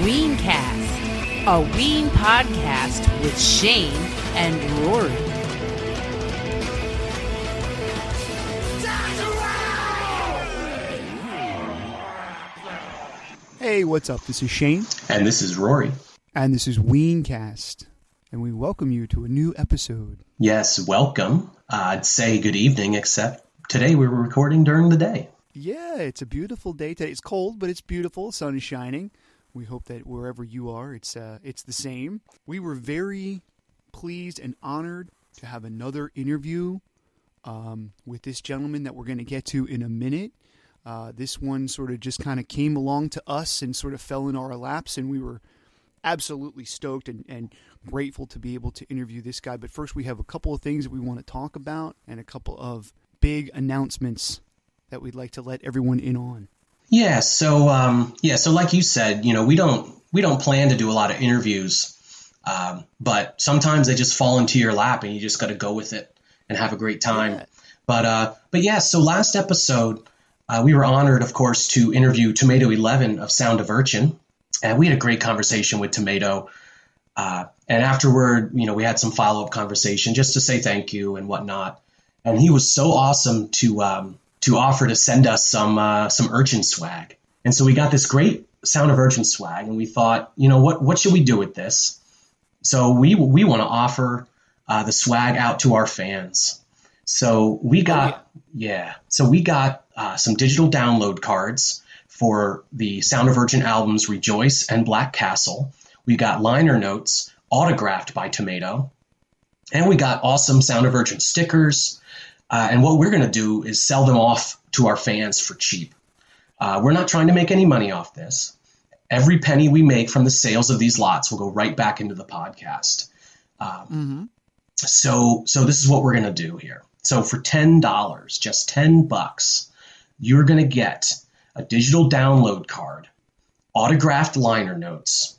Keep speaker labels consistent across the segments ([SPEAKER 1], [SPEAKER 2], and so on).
[SPEAKER 1] Weencast, a Ween podcast with Shane and Rory.
[SPEAKER 2] Hey, what's up? This is Shane.
[SPEAKER 3] And this is Rory.
[SPEAKER 2] And this is Weencast. And we welcome you to a new episode.
[SPEAKER 3] Yes, welcome. I'd say good evening, except today we were recording during the day.
[SPEAKER 2] Yeah, it's a beautiful day today. It's cold, but it's beautiful. The sun is shining. We hope that wherever you are, it's the same. We were very pleased and honored to have another interview with this gentleman that we're going to get to in a minute. This one sort of just kind of came along to us and sort of fell in our laps, and we were absolutely stoked and grateful to be able to interview this guy. But first, we have a couple of things that we want to talk about and a couple of big announcements that we'd like to let everyone in on.
[SPEAKER 3] Yeah, so like you said, we don't plan to do a lot of interviews, but sometimes they just fall into your lap and you just got to go with it and have a great time. Yeah. But yeah, so last episode, we were honored, of course, to interview Tomato 11 of Sound of Urchin, and we had a great conversation with Tomato. And afterward, we had some follow-up conversation just to say thank you and whatnot. And he was so awesome to offer to send us some Urchin swag. And so we got this great Sound of Urchin swag, and we thought, what should we do with this? So we want to offer the swag out to our fans. So we got some digital download cards for the Sound of Urchin albums Rejoice and Black Castle. We got liner notes autographed by Tomato, and we got awesome Sound of Urchin stickers. And what we're going to do is sell them off to our fans for cheap. We're not trying to make any money off this. Every penny we make from the sales of these lots will go right back into the podcast. So this is what we're going to do here. So for $10, just $10, you're going to get a digital download card, autographed liner notes,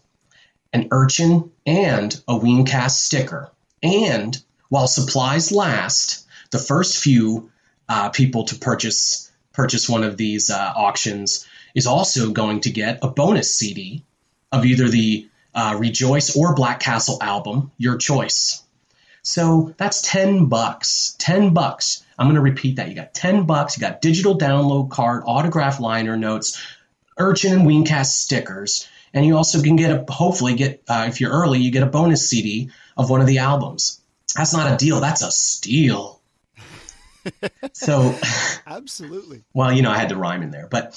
[SPEAKER 3] an Urchin and a Weencast sticker. And while supplies last, the first few people to purchase one of these auctions is also going to get a bonus CD of either the Rejoice or Black Castle album, your choice. So that's $10. $10. I'm going to repeat that. You got $10. You got digital download card, autographed liner notes, Urchin and Weencast stickers, and you also can hopefully get if you're early, you get a bonus CD of one of the albums. That's not a deal. That's a steal. So,
[SPEAKER 2] absolutely.
[SPEAKER 3] Well, I had to rhyme in there, but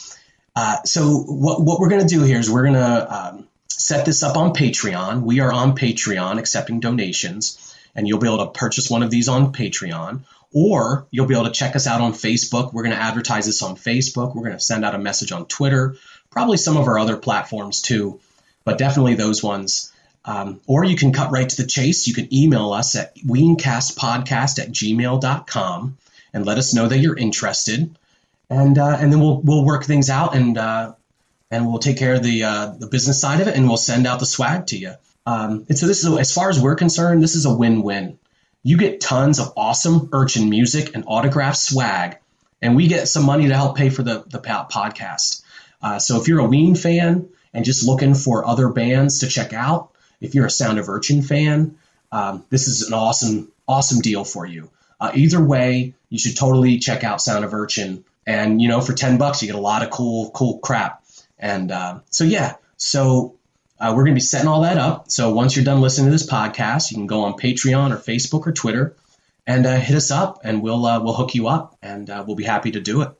[SPEAKER 3] so what we're going to do here is we're going to set this up on Patreon. We are on Patreon accepting donations, and you'll be able to purchase one of these on Patreon, or you'll be able to check us out on Facebook. We're going to advertise this on Facebook. We're going to send out a message on Twitter, probably some of our other platforms too, but definitely those ones. Or you can cut right to the chase. You can email us at weencastpodcast@gmail.com. and let us know that you're interested, and then we'll work things out, and we'll take care of the business side of it, and we'll send out the swag to you. And so this is, as far as we're concerned, this is a win-win. You get tons of awesome Urchin music and autographed swag, and we get some money to help pay for the podcast. So if you're a Ween fan and just looking for other bands to check out, if you're a Sound of Urchin fan, this is an awesome deal for you. Either way, you should totally check out Sound of Urchin. And, for $10, you get a lot of cool crap. And so we're going to be setting all that up. So once you're done listening to this podcast, you can go on Patreon or Facebook or Twitter and hit us up, and we'll hook you up, and we'll be happy to do it.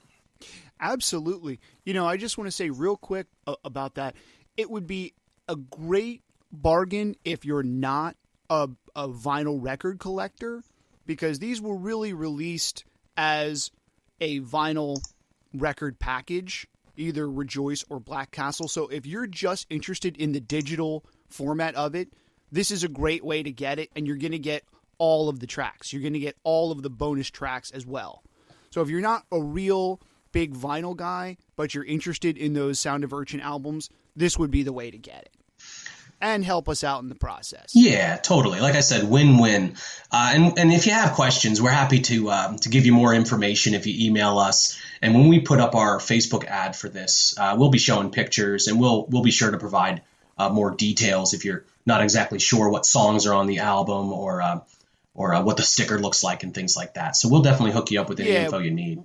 [SPEAKER 2] Absolutely. I just want to say real quick about that. It would be a great bargain if you're not a vinyl record collector, because these were really released as a vinyl record package, either Rejoice or Black Castle. So if you're just interested in the digital format of it, this is a great way to get it, and you're going to get all of the tracks. You're going to get all of the bonus tracks as well. So if you're not a real big vinyl guy, but you're interested in those Sound of Urchin albums, this would be the way to get it. And help us out in the process.
[SPEAKER 3] Yeah, totally. Like I said, win-win. And if you have questions, we're happy to give you more information if you email us. And when we put up our Facebook ad for this, we'll be showing pictures, and we'll be sure to provide more details if you're not exactly sure what songs are on the album or what the sticker looks like and things like that. So we'll definitely hook you up with any info you need.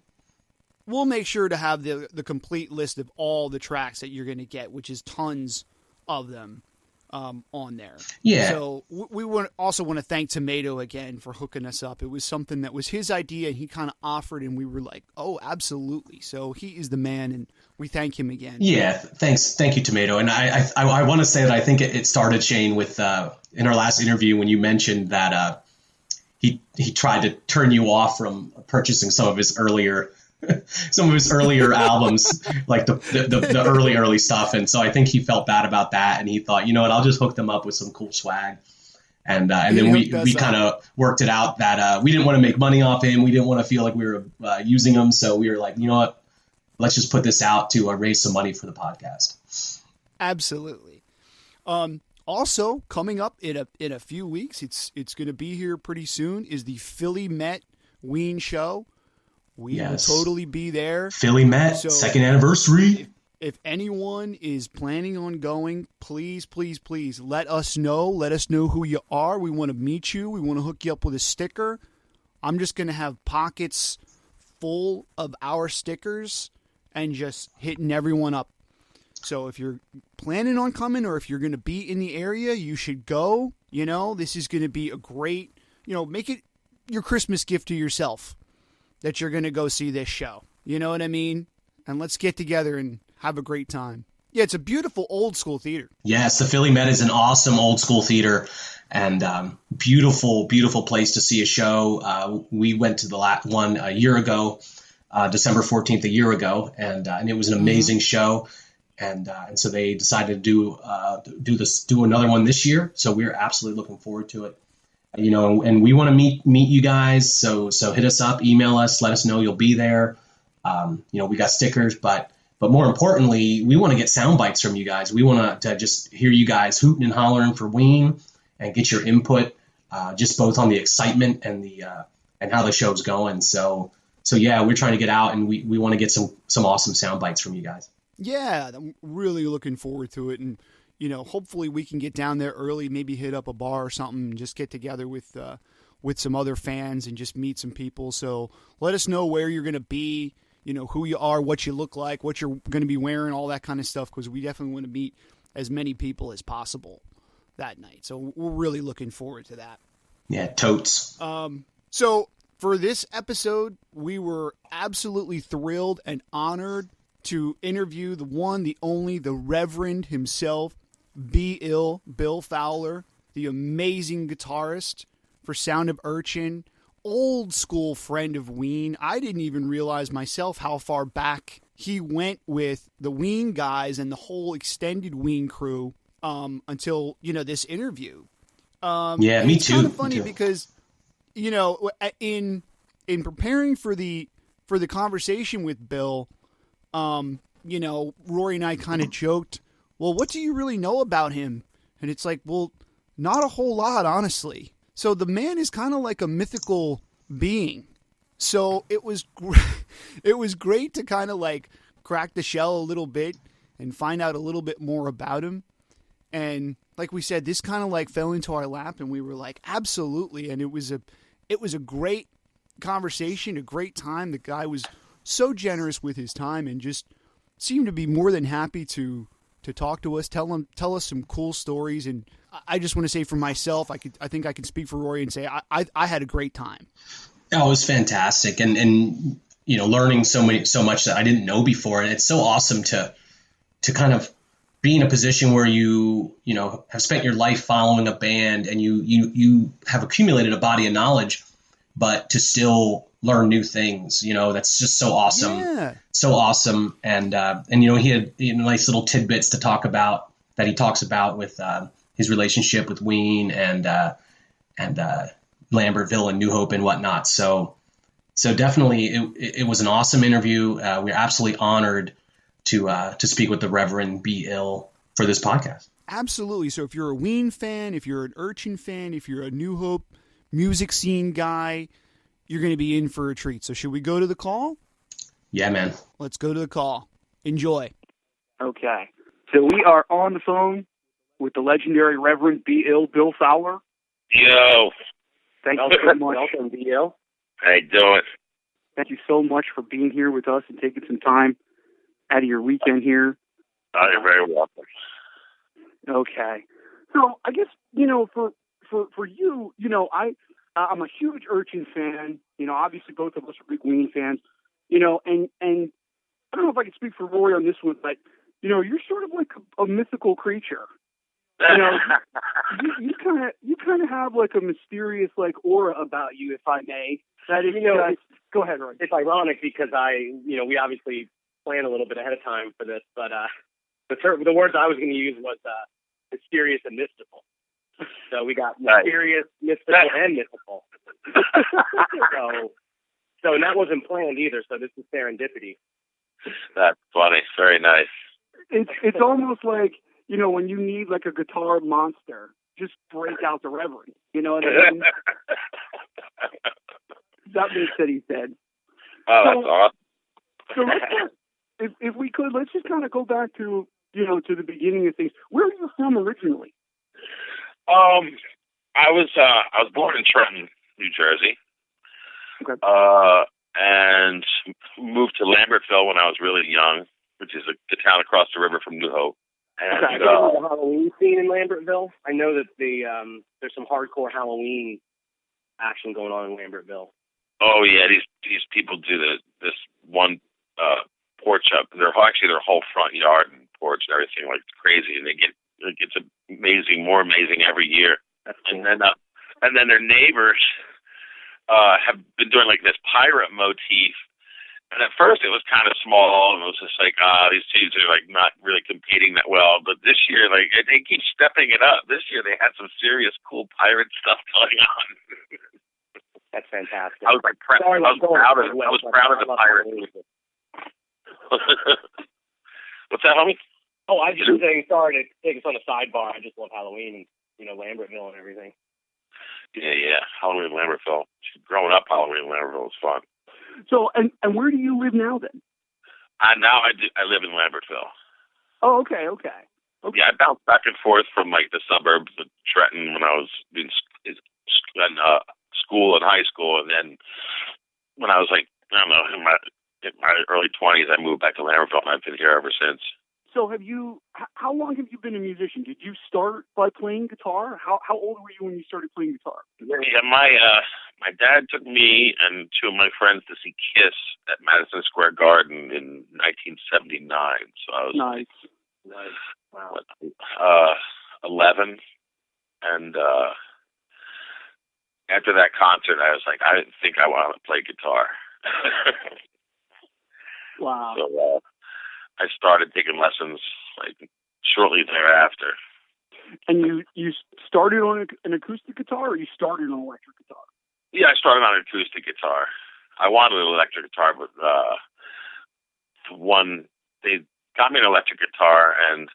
[SPEAKER 2] We'll make sure to have the complete list of all the tracks that you're going to get, which is tons of them on there.
[SPEAKER 3] Yeah.
[SPEAKER 2] So we also want to thank Tomato again for hooking us up. It was something that was his idea, and he kind of offered, and we were like, oh, absolutely. So he is the man, and we thank him again.
[SPEAKER 3] Yeah, thank you, Tomato. And I want to say that I think it started, Shane, with in our last interview when you mentioned that he tried to turn you off from purchasing some of his earlier albums, like the early stuff. And so I think he felt bad about that, and he thought, you know what, I'll just hook them up with some cool swag. And then we kind of worked it out that we didn't want to make money off him. We didn't want to feel like we were using him. So we were like, you know what, let's just put this out to raise some money for the podcast.
[SPEAKER 2] Absolutely. Also coming up in a few weeks, it's going to be here pretty soon, is the Philly Met Ween show. We will totally be there.
[SPEAKER 3] Philly Met, so second anniversary.
[SPEAKER 2] If anyone is planning on going, please, please, please let us know. Let us know who you are. We want to meet you. We want to hook you up with a sticker. I'm just going to have pockets full of our stickers and just hitting everyone up. So if you're planning on coming, or if you're going to be in the area, you should go. You know, this is going to be a great, make it your Christmas gift to yourself that you're going to go see this show. You know what I mean? And let's get together and have a great time. Yeah, it's a beautiful old school theater. Yes,
[SPEAKER 3] the Philly Met is an awesome old school theater, and beautiful, beautiful place to see a show. We went to the last one a year ago, December 14th, a year ago, and it was an amazing show. And so they decided to do another one this year. So we're absolutely looking forward to it. And we want to meet you guys. So hit us up, email us, let us know you'll be there. We got stickers, but more importantly, we want to get sound bites from you guys. We want to just hear you guys hooting and hollering for Ween and get your input, just both on the excitement and and how the show's going. So yeah, we're trying to get out, and we want to get some awesome sound bites from you guys.
[SPEAKER 2] Yeah, I'm really looking forward to it. And, hopefully we can get down there early, maybe hit up a bar or something, and just get together with some other fans and just meet some people. So let us know where you're going to be, who you are, what you look like, what you're going to be wearing, all that kind of stuff, because we definitely want to meet as many people as possible that night. So we're really looking forward to that.
[SPEAKER 3] Yeah, totes.
[SPEAKER 2] So for this episode, we were absolutely thrilled and honored to interview the one, the only, the Reverend himself, Bill Fowler, the amazing guitarist for Sound of Urchin, old school friend of Ween. I didn't even realize myself how far back he went with the Ween guys and the whole extended Ween crew until, this interview.
[SPEAKER 3] Yeah, me too.
[SPEAKER 2] It's kind of funny because, in preparing for the conversation with Bill, Rory and I kind of joked, well, what do you really know about him? And it's like, well, not a whole lot, honestly. So the man is kind of like a mythical being. So it was great to kind of like crack the shell a little bit and find out a little bit more about him. And like we said, this kind of like fell into our lap, and we were like, absolutely. And it was a great conversation, a great time. The guy was so generous with his time and just seemed to be more than happy to talk to us, tell us some cool stories. And I just want to say for myself, I think I can speak for Rory and say I had a great time.
[SPEAKER 3] Oh, it was fantastic, and learning so much that I didn't know before, and it's so awesome to kind of be in a position where you have spent your life following a band, and you have accumulated a body of knowledge, but to still learn new things, that's just so awesome.
[SPEAKER 2] Yeah.
[SPEAKER 3] So awesome. And he had nice little tidbits to talk about that he talks about with his relationship with Ween and Lambertville and New Hope and whatnot. So definitely it was an awesome interview. We're absolutely honored to speak with the Reverend B. Ill for this podcast.
[SPEAKER 2] Absolutely. So if you're a Ween fan, if you're an Urchin fan, if you're a New Hope music scene guy, you're going to be in for a treat. So should we go to the call?
[SPEAKER 3] Yeah, man.
[SPEAKER 2] Let's go to the call. Enjoy.
[SPEAKER 4] Okay. So we are on the phone with the legendary Reverend Bill Fowler.
[SPEAKER 5] Yo.
[SPEAKER 4] Thank you so much.
[SPEAKER 6] Welcome, Bill.
[SPEAKER 5] How you doing?
[SPEAKER 4] Thank you so much for being here with us and taking some time out of your weekend here.
[SPEAKER 5] You're very welcome.
[SPEAKER 4] Okay. So I guess, for you, I'm a huge Urchin fan. Obviously both of us are big Ween fans. And I don't know if I can speak for Roy on this one, but you're sort of like a mythical creature. You kind of have like a mysterious like aura about you, if I may. That is, go ahead, Roy.
[SPEAKER 6] It's ironic because we obviously planned a little bit ahead of time for this, but the words I was going to use was mysterious and mystical. So we got mysterious, mystical, and mythical. So that wasn't planned either. So this is serendipity.
[SPEAKER 5] That's funny. Very nice.
[SPEAKER 4] It's almost like when you need like a guitar monster, just break out the Reverend. You know what I mean? That makes what he said.
[SPEAKER 5] Oh, that's awesome.
[SPEAKER 4] So if we could, let's just kind of go back to to the beginning of things. Where are you from originally?
[SPEAKER 5] I was born in Trenton, New Jersey.
[SPEAKER 4] Okay.
[SPEAKER 5] And moved to Lambertville when I was really young, which is the town across the river from New Hope. And,
[SPEAKER 6] okay, the Halloween scene in Lambertville. I know that there's some hardcore Halloween action going on in Lambertville.
[SPEAKER 5] Oh yeah, these people do this one porch up. Their whole front yard and porch and everything like crazy, and it gets more amazing every year.
[SPEAKER 6] That's cool.
[SPEAKER 5] And then their neighbors have been doing like this pirate motif. And at first it was kind of small, and it was just like, these teams are like not really competing that well. But this year, like they keep stepping it up. This year they had some serious cool pirate stuff going on.
[SPEAKER 6] That's fantastic.
[SPEAKER 5] I was like, proud of the pirates. What's that, homie?
[SPEAKER 6] Oh, I just saying, sorry to take us on a sidebar. I just love Halloween and Lambertville and everything.
[SPEAKER 5] Yeah, Halloween in Lambertville. Growing up, Halloween in Lambertville was fun.
[SPEAKER 4] So, and where do you live now then?
[SPEAKER 5] I live in Lambertville.
[SPEAKER 4] Oh, okay.
[SPEAKER 5] Yeah, I bounced back and forth from like the suburbs of Trenton when I was in school and high school, and then when I was like, I don't know, in my early 20s, I moved back to Lambertville, and I've been here ever since. So
[SPEAKER 4] how long have you been a musician? Did you start by playing guitar? How old were you when you started playing guitar?
[SPEAKER 5] Yeah, my dad took me and two of my friends to see Kiss at Madison Square Garden in 1979. So I was
[SPEAKER 4] nice.
[SPEAKER 6] Wow.
[SPEAKER 5] 11, and after that concert, I was like, I didn't think I wanted to play guitar.
[SPEAKER 4] Wow.
[SPEAKER 5] So I started taking lessons like shortly thereafter.
[SPEAKER 4] And you started on an acoustic guitar, or you started on an electric guitar?
[SPEAKER 5] Yeah, I started on an acoustic guitar. I wanted an electric guitar, but they got me an electric guitar, and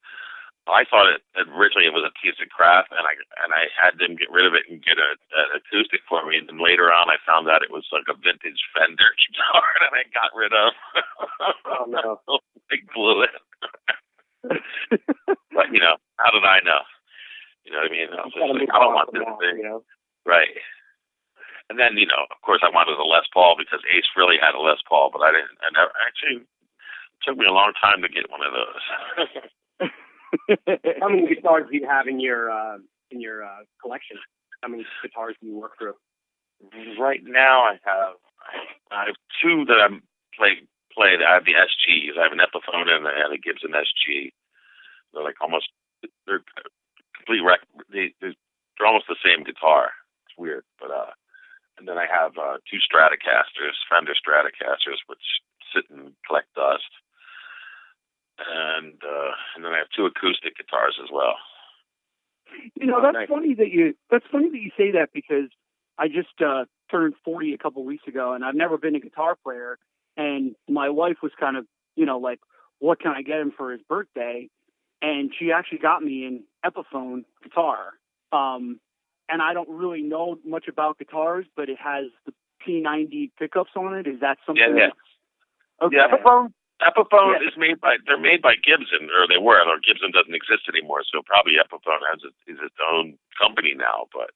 [SPEAKER 5] I thought originally it was a piece of crap, and I had them get rid of it and get an acoustic for me. And then later on, I found out it was like a vintage Fender guitar that I got rid of.
[SPEAKER 6] Oh no!
[SPEAKER 5] I blew it. But how did I know? You know what I mean? I was just like, I don't want this thing, right? And then of course, I wanted a Les Paul because Ace really had a Les Paul, but I didn't. And actually, it took me a long time to get one of those.
[SPEAKER 6] How many guitars do you have in your collection? How many guitars do you work through?
[SPEAKER 5] Right now, I have two that I'm played. I have the SGs. I have an Epiphone and a Gibson SG. They're like they're complete they're almost the same guitar. It's weird, but and then I have two Stratocasters, Fender Stratocasters, which sit and collect dust. And then I have two acoustic guitars as well.
[SPEAKER 4] That's funny that you say that, because I just turned 40 a couple weeks ago, and I've never been a guitar player. And my wife was kind of, like, what can I get him for his birthday? And she actually got me an Epiphone guitar. And I don't really know much about guitars, but it has the P90 pickups on it. Is that something?
[SPEAKER 5] Yeah.
[SPEAKER 4] Okay.
[SPEAKER 5] Yeah, Epiphone is made by Gibson, or they were. Or Gibson doesn't exist anymore, so probably Epiphone is its own company now. But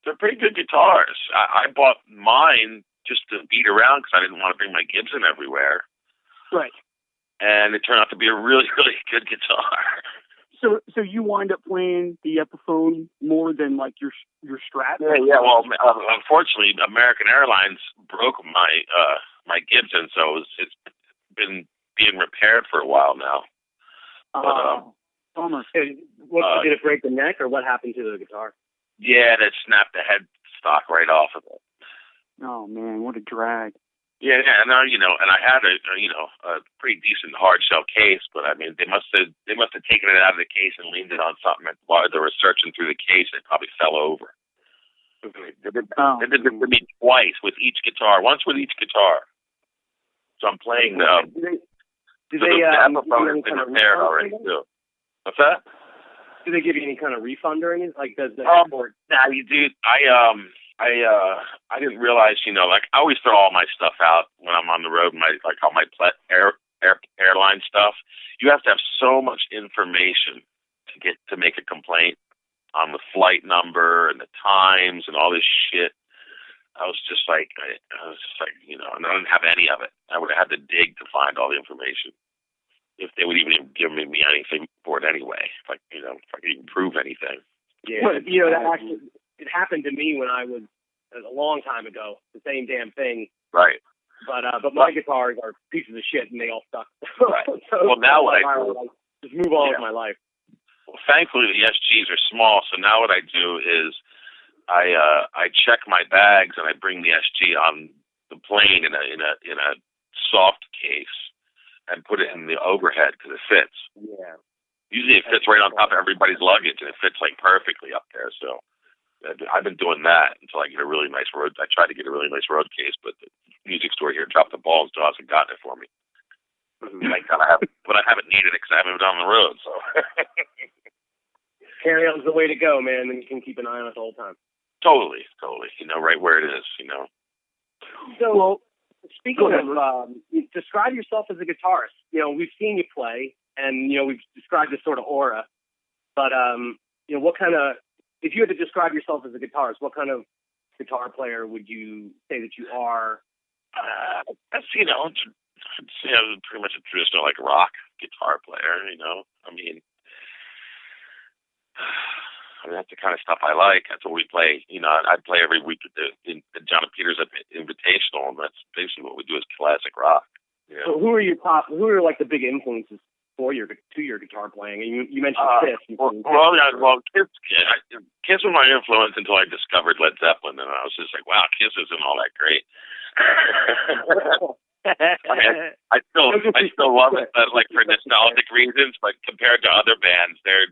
[SPEAKER 5] they're pretty good guitars. I bought mine just to beat around because I didn't want to bring my Gibson everywhere.
[SPEAKER 4] Right.
[SPEAKER 5] And it turned out to be a really, really good guitar.
[SPEAKER 4] So you wind up playing the Epiphone more than like your Strat?
[SPEAKER 5] Yeah. Well, unfortunately, American Airlines broke my Gibson, so it's been being repaired for a while now.
[SPEAKER 4] Almost.
[SPEAKER 6] Did it break the neck, or what happened to the guitar?
[SPEAKER 5] Yeah, that snapped the headstock right off of it.
[SPEAKER 4] Oh man, what a drag!
[SPEAKER 5] Yeah, and I had a pretty decent hard shell case, but I mean, they must have taken it out of the case and leaned it on something, and while they were searching through the case, it probably fell over. They did it for me twice with each guitar, once with each guitar. So I'm playing the Epiphone has been repaired already too. What's that?
[SPEAKER 6] Do they give you any kind of refund or anything? Like does the
[SPEAKER 5] Nah, you do. I didn't realize, like I always throw all my stuff out when I'm on the road, all my airline stuff. You have to have so much information to make a complaint on the flight number and the times and all this shit. I was just like, and I didn't have any of it. I would have had to dig to find all the information, if they would even give me anything for it anyway, if I could even prove anything.
[SPEAKER 6] Yeah, that actually, it happened to me when I was a long time ago. The same damn thing.
[SPEAKER 5] Right.
[SPEAKER 6] But my guitars are pieces of shit, and they all suck.
[SPEAKER 5] Right.
[SPEAKER 6] So
[SPEAKER 5] well, now what I do,
[SPEAKER 6] just move on with my life.
[SPEAKER 5] Well, thankfully the SGs are small, so now what I do is I check my bags and I bring the SG on the plane in a soft case and put it in the overhead because it fits.
[SPEAKER 6] Yeah.
[SPEAKER 5] Usually it fits right on top of everybody's luggage, and it fits like perfectly up there. So I've been doing that until I get a really nice road. I tried to get a really nice road case, but the music store here dropped the ball and still hasn't gotten it for me. But I haven't needed it because I haven't been on the road. So
[SPEAKER 6] carry-on's the way to go, man. And you can keep an eye on it the whole time.
[SPEAKER 5] Totally. Right where it is.
[SPEAKER 6] So, well, speaking of, describe yourself as a guitarist. We've seen you play, and we've described this sort of aura. But what kind of, if you had to describe yourself as a guitarist, what kind of guitar player would you say that you are?
[SPEAKER 5] That's pretty much a traditional like rock guitar player. That's the kind of stuff I like. That's what we play. I play every week at the John and Peters Invitational, and that's basically what we do is classic rock.
[SPEAKER 6] So who are like the big influences to your guitar playing? And you mentioned Kiss.
[SPEAKER 5] Kiss was my influence until I discovered Led Zeppelin, and I was just like, wow, Kiss isn't all that great. I still love it, like for nostalgic reasons. But compared to other bands, they're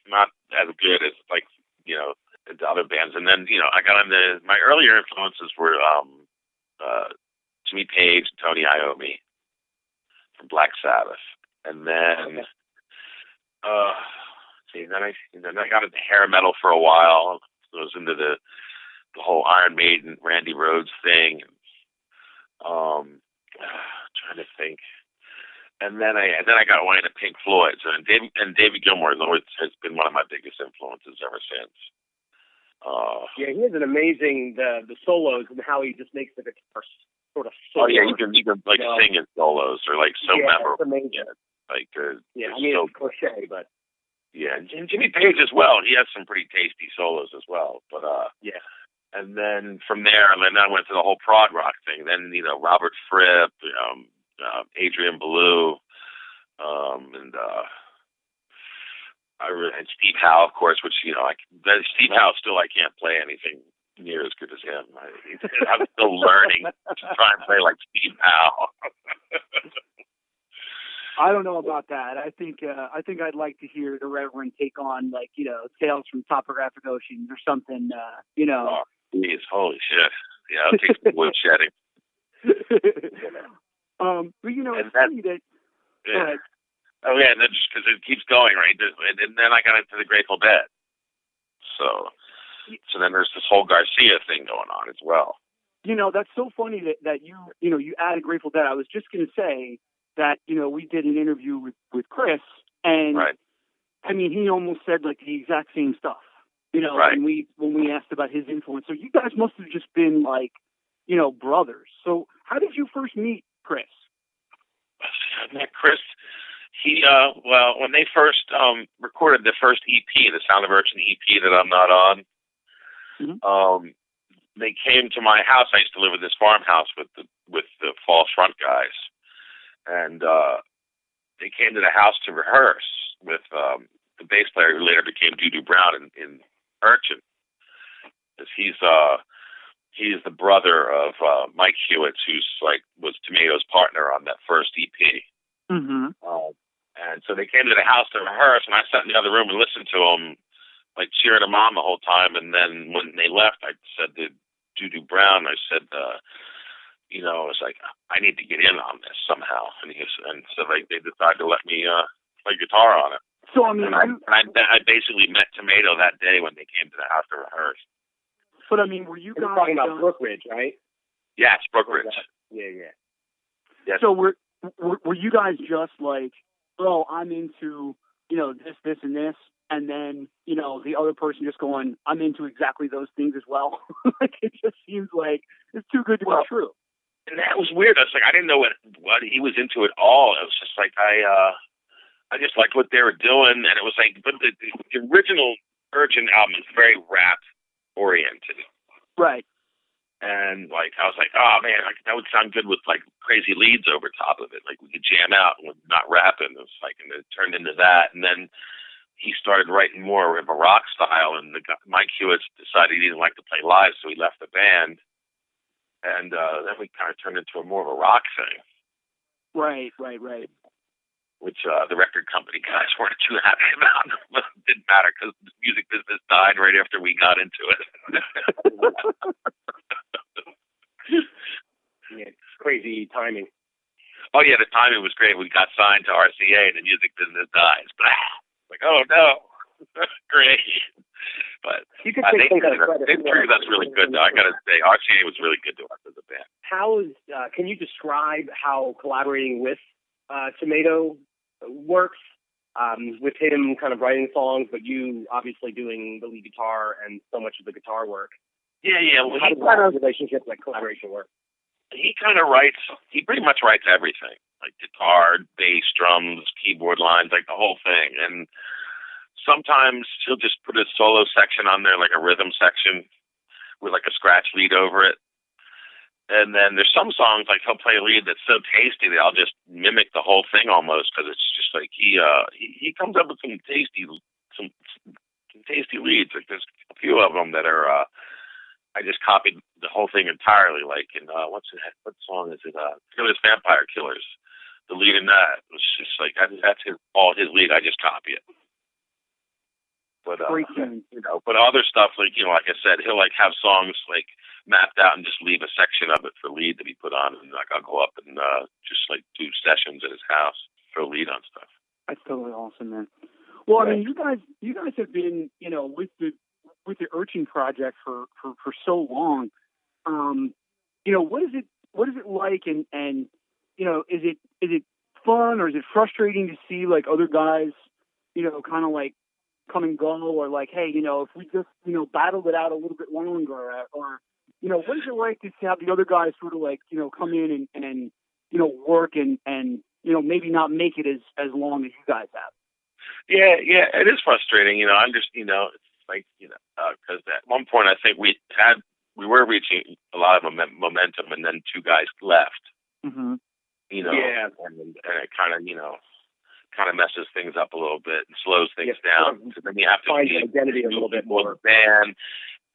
[SPEAKER 5] not as good as the other bands. And then I got into my earlier influences were Jimmy Page, and Tony Iommi from Black Sabbath, and then then I got into hair metal for a while. I was into the whole Iron Maiden, Randy Rhoads thing. Trying to think, and then I got way into Pink Floyd. So David Gilmour has been one of my biggest influences ever since.
[SPEAKER 6] Yeah, he has an amazing the solos and how he just makes the guitar sort of.
[SPEAKER 5] Oh yeah, you can like sing in solos or like so memorable.
[SPEAKER 6] That's amazing.
[SPEAKER 5] So
[SPEAKER 6] it's cliche, but
[SPEAKER 5] yeah, and Jimmy Page as well. He has some pretty tasty solos as well. But
[SPEAKER 6] yeah.
[SPEAKER 5] And then from there, I went to the whole prog rock thing. Then, Robert Fripp, Adrian Belew, and Steve Howe, of course, which, Steve Howe still, I can't play anything near as good as him. I'm still learning to try and play like Steve Howe.
[SPEAKER 4] I don't know about that. I think I'd like to hear the Reverend take on Tales from Topographic Oceans or something.
[SPEAKER 5] Oh, geez, holy shit! Yeah, I'll take some wood shedding.
[SPEAKER 4] But it's funny that.
[SPEAKER 5] Yeah. Oh yeah, and then just because it keeps going, right? And then I got into the Grateful Dead. So then there's this whole Garcia thing going on as well.
[SPEAKER 4] That's so funny that you added Grateful Dead. I was just going to say that, we did an interview with Chris, and
[SPEAKER 5] Right.
[SPEAKER 4] I mean, he almost said like the exact same stuff,
[SPEAKER 5] Right.
[SPEAKER 4] when we asked about his influence. So you guys must have just been like, brothers. So how did you first meet Chris?
[SPEAKER 5] I met Chris. He, when they first recorded the first EP, the Sound of Urchin EP that I'm not on,
[SPEAKER 4] Mm-hmm.
[SPEAKER 5] they came to my house. I used to live at this farmhouse with the Falls Front guys, and they came to the house to rehearse with the bass player who later became Doo Doo Brown in Urchin. Because he's the brother of Mike Hewitt, was Tomato's partner on that first EP.
[SPEAKER 4] Mm-hmm.
[SPEAKER 5] And so they came to the house to rehearse, and I sat in the other room and listened to them, like cheering them on the whole time. And then when they left, I said to Doo Doo Brown, I said, I was like, I need to get in on this somehow. And so they decided to let me play guitar on it.
[SPEAKER 4] So I mean,
[SPEAKER 5] I basically met Tomato that day when they came to the house to rehearse.
[SPEAKER 4] But I mean, were you guys
[SPEAKER 6] talking about Brookridge, right?
[SPEAKER 5] Yes, Brookridge.
[SPEAKER 6] Yeah.
[SPEAKER 5] Yes.
[SPEAKER 4] So were you guys just like, oh, I'm into this and this, and then the other person just going, I'm into exactly those things as well? Like, it just seems like it's too good to be true.
[SPEAKER 5] And that was weird. I was like, I didn't know what he was into at all. It was just like I just liked what they were doing, and it was like, but the original Urchin album is very rap oriented,
[SPEAKER 4] right?
[SPEAKER 5] And like I was like, oh man, like that would sound good with like crazy leads over top of it. Like we could jam out and we're not rapping. It was like, and it turned into that, and then he started writing more of a rock style, and Mike Hewitt decided he didn't like to play live, so he left the band. And then we kind of turned into more of a rock thing.
[SPEAKER 4] Right.
[SPEAKER 5] Which the record company guys weren't too happy about. But it didn't matter because the music business died right after we got into it.
[SPEAKER 6] Yeah, crazy timing.
[SPEAKER 5] Oh, yeah, the timing was great. We got signed to RCA and the music business dies. Like, oh, no. Great. But
[SPEAKER 6] you could take
[SPEAKER 5] they treated us really good, though. I got to say, RCA was really good to us as a band.
[SPEAKER 6] Can you describe how collaborating with Tomato works, with him kind of writing songs, but you obviously doing the lead guitar and so much of the guitar work?
[SPEAKER 5] Yeah. Well,
[SPEAKER 6] how does that relationship, like collaboration, work?
[SPEAKER 5] He pretty much writes everything, like guitar, bass, drums, keyboard lines, like the whole thing. And sometimes he'll just put a solo section on there, like a rhythm section with like a scratch lead over it. And then there's some songs, like he'll play a lead that's so tasty that I'll just mimic the whole thing almost, because it's just like he comes up with some tasty leads. Like there's a few of them that are I just copied the whole thing entirely. Like in what song is it? Killers, Vampire Killers. The lead in that was just like that's all his lead. I just copy it. But but other stuff like like I said, he'll like have songs like mapped out and just leave a section of it for lead to be put on, and like I'll go up and just like do sessions at his house for lead on stuff. That's
[SPEAKER 4] totally awesome, man. Well, right. I mean, you guys have been with the Urchin project for so long. What is it like, and is it fun, or is it frustrating to see like other guys kind of like come and go, or like, hey, if we just battled it out a little bit longer, or what is it like to have the other guys sort of like come in and work and maybe not make it as long as you guys have?
[SPEAKER 5] Yeah, it is frustrating. I'm just it's like because at one point I think we were reaching a lot of momentum, and then two guys left.
[SPEAKER 4] Mm-hmm.
[SPEAKER 5] Yeah, and it kind of messes things up a little bit and slows things down. So then you have to
[SPEAKER 6] find identity a little bit more.
[SPEAKER 5] Band,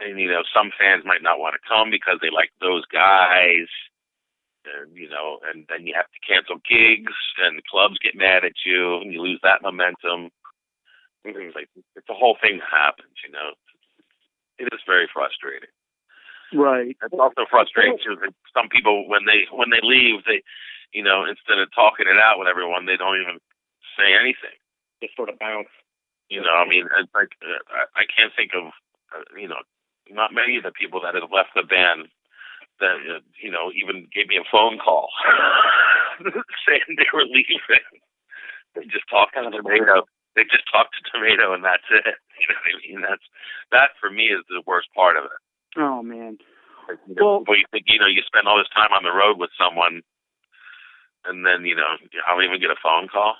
[SPEAKER 5] and some fans might not want to come because they like those guys, and and then you have to cancel gigs, and the clubs get mad at you, and you lose that momentum. And things like it's a whole thing that happens. It is very frustrating.
[SPEAKER 4] Right.
[SPEAKER 5] It's also frustrating too that some people when they leave, they instead of talking it out with everyone, they don't even say anything.
[SPEAKER 6] Just sort of bounce.
[SPEAKER 5] I mean, it's like I can't think of not many of the people that have left the band that even gave me a phone call saying they were leaving. They just talked to Tomato. They just talked to Tomato, and that's it. You know what I mean? That for me is the worst part of it.
[SPEAKER 4] Oh man.
[SPEAKER 5] Well, you think you spend all this time on the road with someone, and then I'll even get a phone call.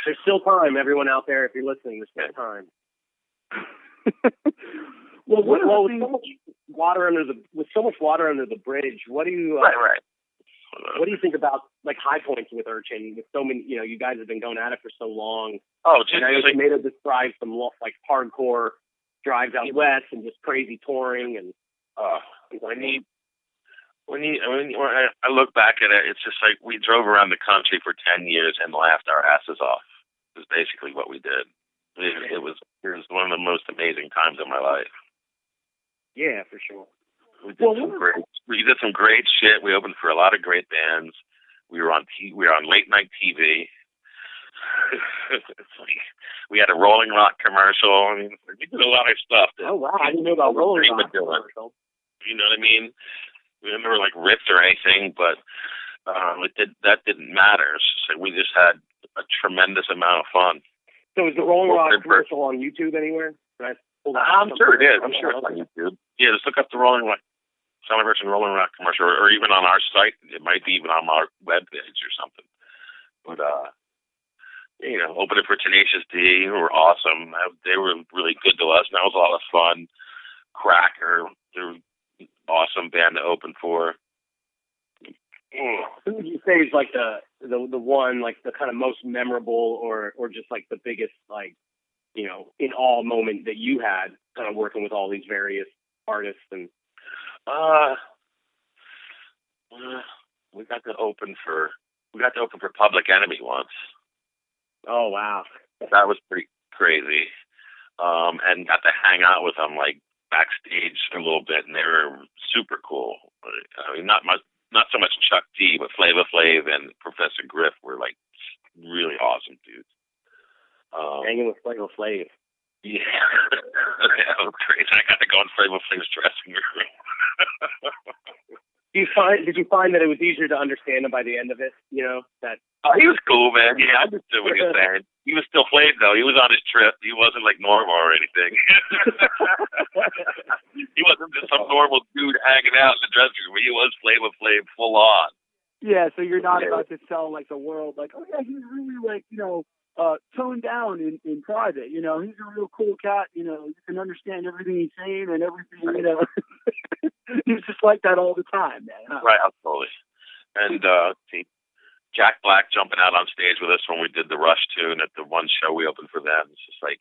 [SPEAKER 6] There's still time, everyone out there. If you're listening, there's still time. Well, with so much water under the bridge, what do you
[SPEAKER 5] right?
[SPEAKER 6] What do you think about like high points with Urchin? With so many, you guys have been going at it for so long.
[SPEAKER 5] Oh,
[SPEAKER 6] and I know Tomato described some like hardcore drives out west and just crazy touring and.
[SPEAKER 5] When I look back at it, it's just like we drove around the country for 10 years and laughed our asses off. Is basically what we did. It was one of the most amazing times of my life.
[SPEAKER 6] Yeah, for sure.
[SPEAKER 5] We did some great shit. We opened for a lot of great bands. We were on late night TV. We had a Rolling Rock commercial. I mean, we did a lot of stuff.
[SPEAKER 6] Oh wow! I didn't know about Rolling Rock commercial.
[SPEAKER 5] You know what I mean? We never like ripped or anything, but that didn't matter. It's just like we just had a tremendous amount of fun.
[SPEAKER 6] So is the Rolling Rock commercial on YouTube anywhere?
[SPEAKER 5] I'm sure it is. I'm sure it's on YouTube. Yeah, just look up the Rolling Rock Celebration Rolling Rock commercial, or even on our site. It might be even on our webpage or something. But opening for Tenacious D, who were awesome. They were really good to us, and that was a lot of fun. Cracker, they're an awesome band to open for.
[SPEAKER 6] Who would you say is like the one, like the kind of most memorable or just like the biggest, like, in awe moment that you had kind of working with all these various artists? And we got to open for Public Enemy once.
[SPEAKER 4] Oh wow,
[SPEAKER 5] that was pretty crazy. And got to hang out with them like backstage a little bit, and they were super cool. I mean, not so much Chuck D, but Flava Flav and Professor Griff were like really awesome dudes.
[SPEAKER 6] Hanging with Flava Flav.
[SPEAKER 5] Yeah. That was crazy. I got to go in Flava Flav's dressing room.
[SPEAKER 6] Did you find that it was easier to understand him by the end of it? That.
[SPEAKER 5] Oh, he was cool, man. Yeah, I understood what he was saying. He was still Flav, though. He was on his trip. He wasn't like normal or anything. He wasn't just some normal dude hanging out in the dressing room. He was Flava Flav full on.
[SPEAKER 4] Yeah, so you're not about to tell like the world, like, oh yeah, he's really like, toned down in private. He's a real cool cat. You can understand everything he's saying and everything. He's just like that all the time, man. Huh?
[SPEAKER 5] Right, absolutely. And Jack Black jumping out on stage with us when we did the Rush tune at the one show we opened for them. It's just like,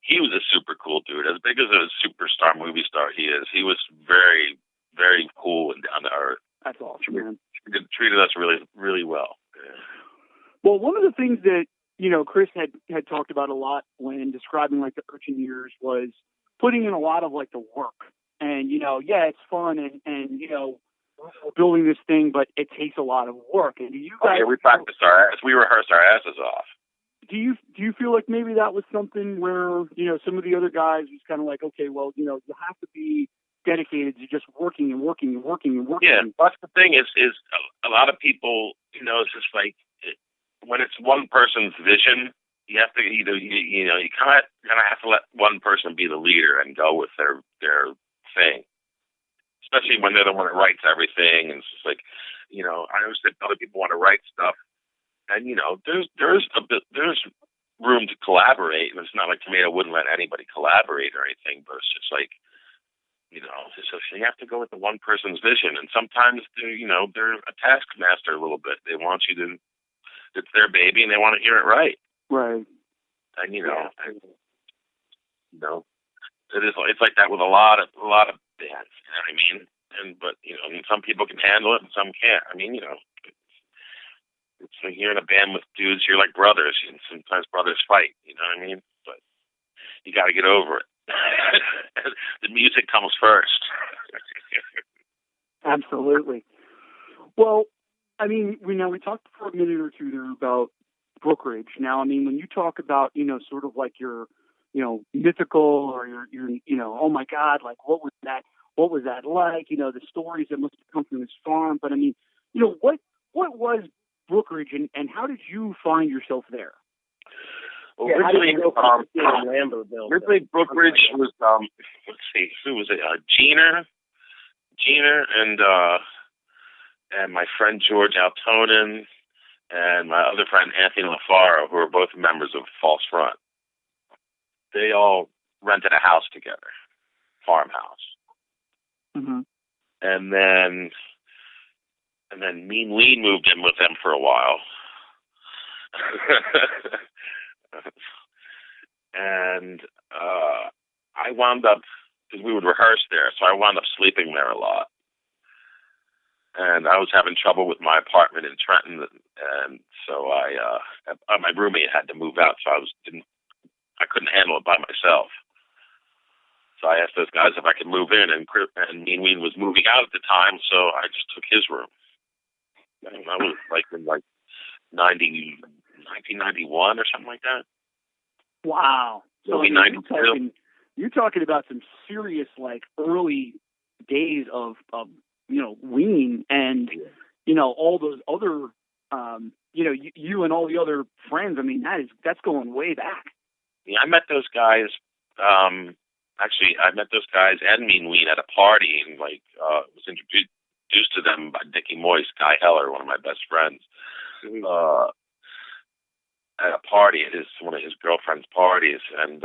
[SPEAKER 5] he was a super cool dude. As big as a superstar movie star he is, he was very, very cool and down to earth.
[SPEAKER 4] That's awesome, man.
[SPEAKER 5] Treated us really, really well. Yeah.
[SPEAKER 4] Well, one of the things that Chris had talked about a lot when describing like the Urchin years was putting in a lot of like the work. And it's fun and building this thing, but it takes a lot of work. And do you guys?
[SPEAKER 5] We practiced we rehearsed our asses off.
[SPEAKER 4] Do you feel like maybe that was something where some of the other guys was kind of like, okay, well, you have to be dedicated to just working and working and working and working.
[SPEAKER 5] Yeah, that's the thing is a lot of people, it's just like when it's one person's vision, you have to you kind of have to let one person be the leader and go with their thing. Especially when they're the one that writes everything, and it's just like, I understand other people want to write stuff, and there's room to collaborate, and it's not like Tomato wouldn't let anybody collaborate or anything, but it's just like, it's just, you have to go with the one person's vision, and sometimes they're a taskmaster a little bit. They want you to, it's their baby, and they want to hear it right.
[SPEAKER 4] Right.
[SPEAKER 5] And it's like that with a lot of bands, you know what I mean? But some people can handle it and some can't. I mean, it's like you're in a band with dudes, you're like brothers, and sometimes brothers fight, you know what I mean? But you got to get over it. The music comes first.
[SPEAKER 4] Absolutely. Well, I mean, we talked for a minute or two there about Brookridge. Now, I mean, when you talk about, sort of like your, mythical or your, oh my God, like what was that? what was that like? You know, the stories that must have come from this farm. But I mean, you know, what was Brookridge, and how did you find yourself there?
[SPEAKER 5] Well,
[SPEAKER 6] Yeah,
[SPEAKER 5] originally,
[SPEAKER 6] originally
[SPEAKER 5] Brookridge was, let's see, who was it? Jeaner, and my friend George Altonen, and my other friend Anthony LaFaro, who are both members of False Front. They all rented a house together, farmhouse.
[SPEAKER 4] Mm-hmm.
[SPEAKER 5] And then Mean Ween moved in with them for a while. And I wound up, because we would rehearse there, so I wound up sleeping there a lot. And I was having trouble with my apartment in Trenton, and so my roommate had to move out, so I couldn't handle it by myself. So I asked those guys if I could move in, and Mean Ween was moving out at the time, so I just took his room. And that was like in 1991 or something like that.
[SPEAKER 4] Wow. So
[SPEAKER 5] Maybe 92.
[SPEAKER 4] You're talking about some serious, like, early days of you know, Ween, and you know, all those other you know, you and all the other friends. I mean, that's going way back.
[SPEAKER 5] Yeah, I met those guys. Actually, I met those guys and Mean Ween at a party, and was introduced to them by Dickie Moyes, Guy Heller, one of my best friends, at a party at one of his girlfriend's parties, and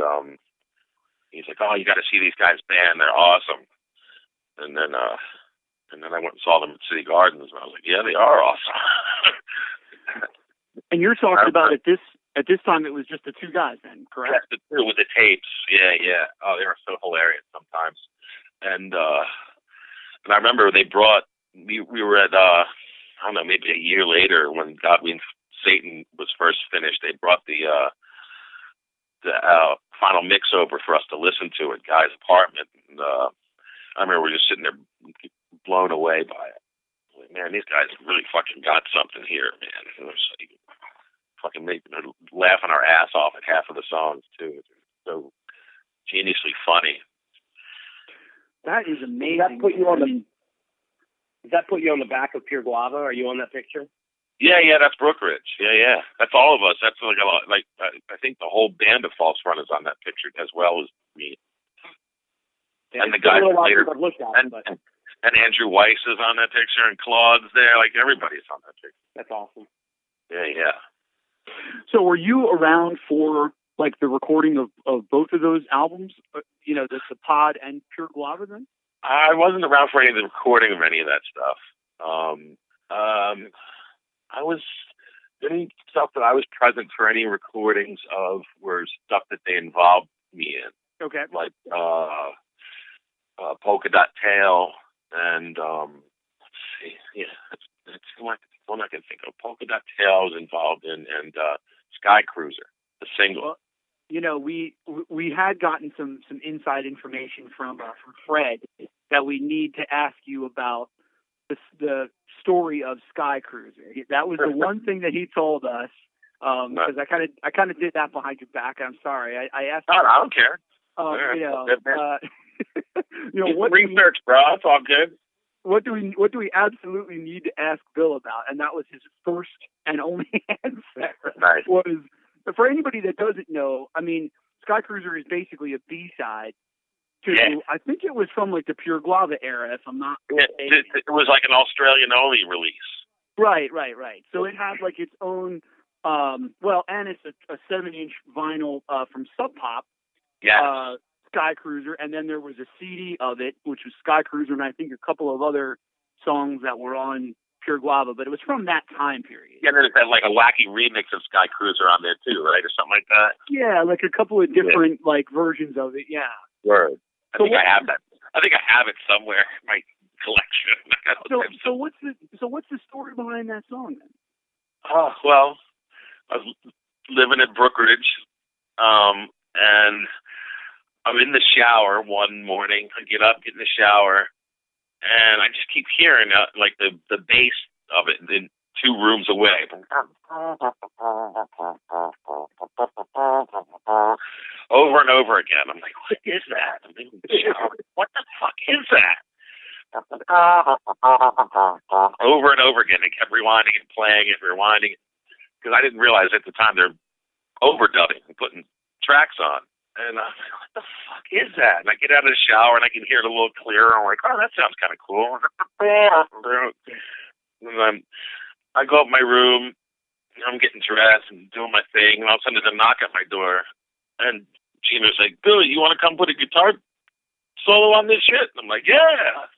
[SPEAKER 5] he's like, "Oh, you got to see these guys' band; they're awesome." And then I went and saw them at City Gardens, and I was like, "Yeah, they are awesome."
[SPEAKER 4] And you're talking about at this time it was just the two guys, then, correct?
[SPEAKER 5] Just the two with the tapes. Yeah. Oh, they were so hilarious sometimes. And I remember they brought we were at I don't know, maybe a year later when God Means Satan was first finished. They brought the final mix over for us to listen to at Guy's apartment. And I remember we were just sitting there blown away by it. Like, man, these guys really fucking got something here, man. It was like, fucking laughing our ass off at half of the songs too. It's so geniusly funny.
[SPEAKER 4] That is amazing.
[SPEAKER 6] Does that put you on the back of Pure Guava? Are you on that picture?
[SPEAKER 5] Yeah, that's Brookridge. Yeah, that's all of us. That's like a lot. Like I think the whole band of False Front is on that picture as well as me.
[SPEAKER 6] Yeah,
[SPEAKER 5] and the guys later,
[SPEAKER 6] and
[SPEAKER 5] Andrew Weiss is on that picture, and Claude's there. Like everybody's on that picture.
[SPEAKER 6] That's awesome.
[SPEAKER 5] Yeah.
[SPEAKER 4] So were you around for like the recording of both of those albums? You know, the Pod and Pure Guava then?
[SPEAKER 5] I wasn't around for any of the recording of any of that stuff. I was any stuff that I was present for any recordings of were stuff that they involved me in.
[SPEAKER 4] Okay.
[SPEAKER 5] Like Polka Dot Tail and let's see, that's one I can think of. Polka Dot Tail I was involved in, and Sky Cruiser, the single.
[SPEAKER 4] Well, you know, we had gotten some inside information from Fred that we need to ask you about the story of Sky Cruiser. That was the one thing that he told us. Because I kind of did that behind your back. I'm sorry. I asked.
[SPEAKER 5] I don't care.
[SPEAKER 4] You know, what
[SPEAKER 5] research, bro. It's all good.
[SPEAKER 4] What do we absolutely need to ask Bill about? And that was his first and only answer.
[SPEAKER 5] Nice.
[SPEAKER 4] Was, for anybody that doesn't know, I mean, Sky Cruiser is basically a B-side to, I think it was from like the Pure Guava era, if I'm not mistaken.
[SPEAKER 5] It was like an Australian only release.
[SPEAKER 4] Right. So it had like its own, and it's a 7-inch vinyl from Sub Pop.
[SPEAKER 5] Yeah.
[SPEAKER 4] Sky Cruiser, and then there was a CD of it, which was Sky Cruiser, and I think a couple of other songs that were on Pure Guava, but it was from that time period.
[SPEAKER 5] Yeah, and then it had like a wacky remix of Sky Cruiser on there too, right, or something like that.
[SPEAKER 4] Yeah, like a couple of different like versions of it. Yeah.
[SPEAKER 5] Word. I think I have that. I think I have it somewhere in my collection.
[SPEAKER 4] So what's the story behind that song then?
[SPEAKER 5] Oh well, I was living at Brookridge, and I'm in the shower one morning. I get up, get in the shower, and I just keep hearing like the bass of it in 2 rooms away. Over and over again. I'm like, what is that? I'm in the shower. What the fuck is that? over and over again. They kept rewinding it, playing it, rewinding it, because I didn't realize at the time they're overdubbing and putting tracks on. And I was like, what the fuck is that? And I get out of the shower and I can hear it a little clearer. I'm like, oh, that sounds kind of cool. And I go up my room, and I'm getting dressed and doing my thing, and all of a sudden there's a knock at my door. And Gino's like, Billy, you want to come put a guitar solo on this shit? And I'm like, yeah.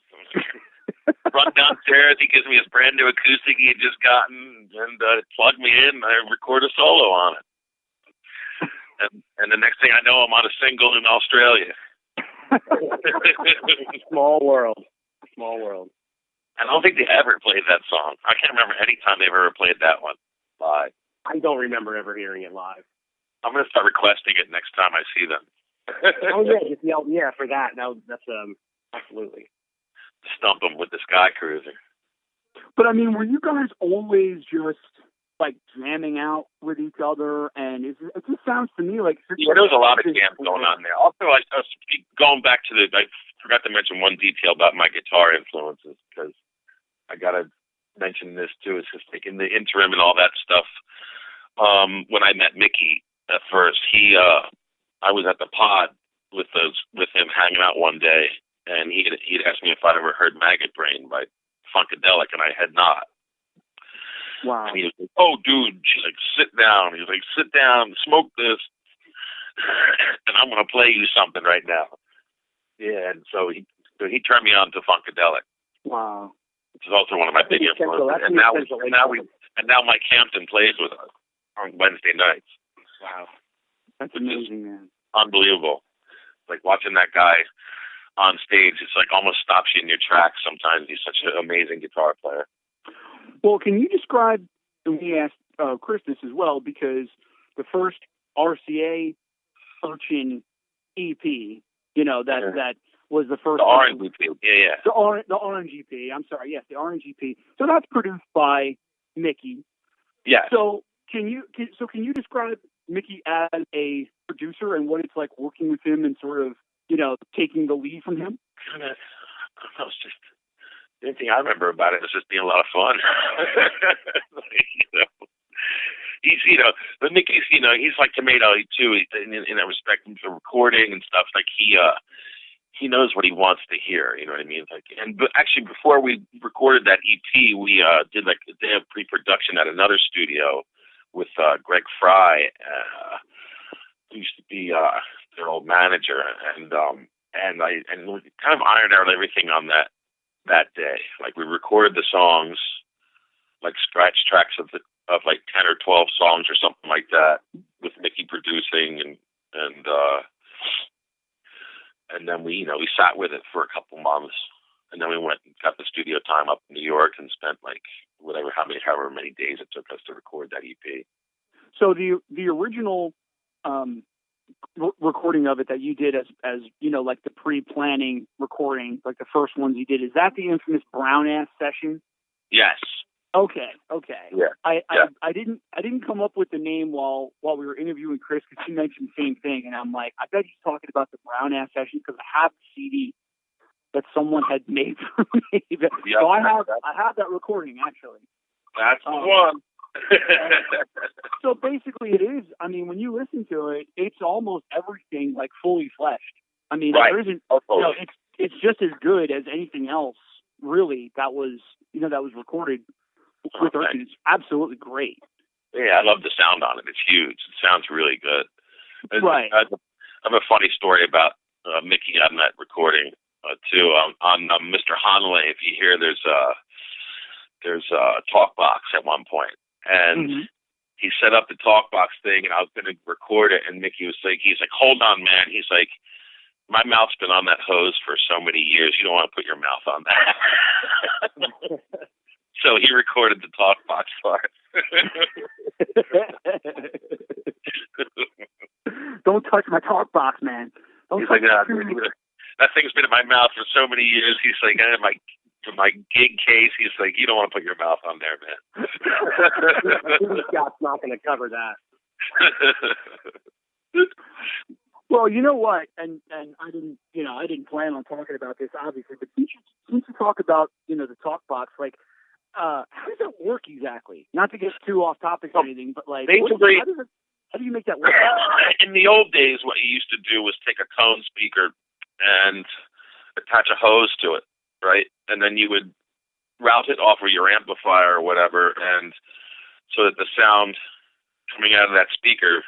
[SPEAKER 5] Run downstairs. He gives me his brand new acoustic he had just gotten, and plug me in. And I record a solo on it. And the next thing I know, I'm on a single in Australia.
[SPEAKER 6] Small world. Small world.
[SPEAKER 5] I don't think they ever played that song. I can't remember any time they've ever played that one live.
[SPEAKER 6] I don't remember ever hearing it live.
[SPEAKER 5] I'm going to start requesting it next time I see them.
[SPEAKER 6] Oh, yeah, just yell, yeah, for that. No, that's, absolutely.
[SPEAKER 5] Stump them with the Sky Cruiser.
[SPEAKER 4] But, I mean, were you guys always just, like, jamming out with each other? And it just sounds to me like...
[SPEAKER 5] Yeah, there was a lot of jams going on there. Also, I was going back to I forgot to mention one detail about my guitar influences, because I got to mention this, too. It's just like in the interim and all that stuff, when I met Mickey at first, I was at the pod with him hanging out one day, and he'd asked me if I'd ever heard Maggot Brain by Funkadelic, and I had not.
[SPEAKER 4] Wow.
[SPEAKER 5] And he was like, oh, dude, she's like, sit down. He's like, sit down, smoke this, and I'm going to play you something right now. Yeah, and so he turned me on to Funkadelic.
[SPEAKER 4] Wow.
[SPEAKER 5] Which is also one of my big influences. And now Mike Hampton plays with us on Wednesday nights.
[SPEAKER 4] Wow. That's amazing, man.
[SPEAKER 5] Unbelievable. Like watching that guy on stage, it's like almost stops you in your tracks sometimes. He's such an amazing guitar player.
[SPEAKER 4] Well, can you describe, and we asked Chris this as well, because the first RCA Urchin EP, you know, that was the first...
[SPEAKER 5] The Orange EP, yeah.
[SPEAKER 4] The Orange EP, I'm sorry, yes, the Orange EP. So that's produced by Mickey.
[SPEAKER 5] Yeah.
[SPEAKER 4] So can you describe Mickey as a producer and what it's like working with him and sort of, you know, taking the lead from him?
[SPEAKER 5] The only thing I remember about it was just being a lot of fun. But Mickey's, he's like Tomato too. In that respect, for recording and stuff. Like he knows what he wants to hear. You know what I mean? But actually, before we recorded that EP, we did like a day of pre-production at another studio with Greg Fry, who used to be their old manager, and we kind of ironed out everything on that day. Like we recorded the songs, like scratch tracks of like 10 or 12 songs or something like that, with Mickey producing, and then we sat with it for a couple months, and then we went and got the studio time up in New York and spent like however many days it took us to record that EP.
[SPEAKER 4] So the original recording of it that you did as you know, like the pre-planning recording, like the first ones you did, is that the infamous Brown Ass session?
[SPEAKER 5] Yes.
[SPEAKER 4] Okay.
[SPEAKER 5] Yeah.
[SPEAKER 4] I didn't come up with the name while we were interviewing Chris, because he mentioned the same thing, and I'm like, I bet he's talking about the Brown Ass session, because I have the CD that someone had made for me. So I have that recording actually.
[SPEAKER 5] That's the one.
[SPEAKER 4] So basically it is, I mean, when you listen to it, it's almost everything like fully fleshed. I mean,
[SPEAKER 5] right.
[SPEAKER 4] There isn't, it's just as good as anything else really that was recorded with Urchin. It's absolutely great.
[SPEAKER 5] Yeah, I love the sound on it. It's huge. It sounds really good.
[SPEAKER 4] Right.
[SPEAKER 5] I have a funny story about Mickey on that recording too. On Mr. Hanley, if you hear, there's a talk box at one point. And he set up the talk box thing, and I was going to record it, and Mickey was like, he's like, hold on, man. He's like, my mouth's been on that hose for so many years. You don't want to put your mouth on that. So he recorded the talk box part.
[SPEAKER 4] Don't touch my talk box, man.
[SPEAKER 5] He's like, that thing's been in my mouth for so many years. He's like, for my gig case, he's like, you don't want to put your mouth on there, man.
[SPEAKER 6] Scott's not going to cover that.
[SPEAKER 4] Well, you know what, and I didn't plan on talking about this obviously, but since you talk about the talk box, like how does that work exactly? Not to get too off topic or anything, but like
[SPEAKER 5] basically,
[SPEAKER 4] how do you make that work?
[SPEAKER 5] In the old days, what you used to do was take a cone speaker and attach a hose to it, right? And then you would route it off of your amplifier or whatever, and so that the sound coming out of that speaker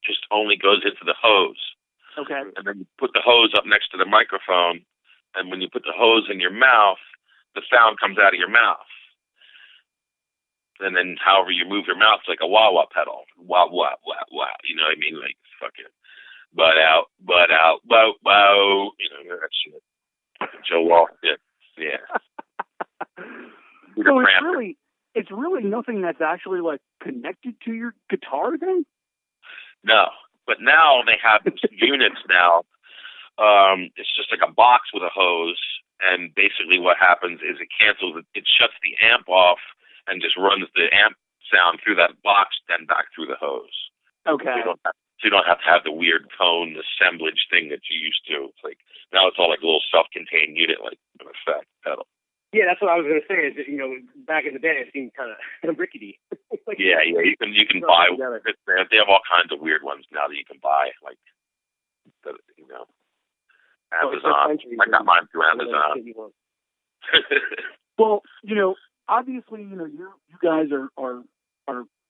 [SPEAKER 5] just only goes into the hose.
[SPEAKER 4] Okay.
[SPEAKER 5] And then you put the hose up next to the microphone, and when you put the hose in your mouth, the sound comes out of your mouth. And then however you move your mouth, it's like a wah-wah pedal. Wah-wah-wah-wah. You know what I mean? Like, fucking butt out, wow, wow. You know, that shit. Joe Wall did. Yeah.
[SPEAKER 4] So it's really nothing that's actually like connected to your guitar then?
[SPEAKER 5] No. But now they have units now. It's just like a box with a hose, and basically what happens is it cancels it. It shuts the amp off and just runs the amp sound through that box, then back through the hose.
[SPEAKER 4] Okay.
[SPEAKER 5] So you don't have to have the weird cone assemblage thing that you used to. It's like now it's all like a little self-contained unit, like an effect pedal.
[SPEAKER 6] Yeah, that's what I was going to say. Is that, back in the day, it seemed kind of rickety.
[SPEAKER 5] Like, yeah. You can buy. They have all kinds of weird ones now that you can buy, like Amazon. I got mine through Amazon.
[SPEAKER 4] Well, obviously, you guys are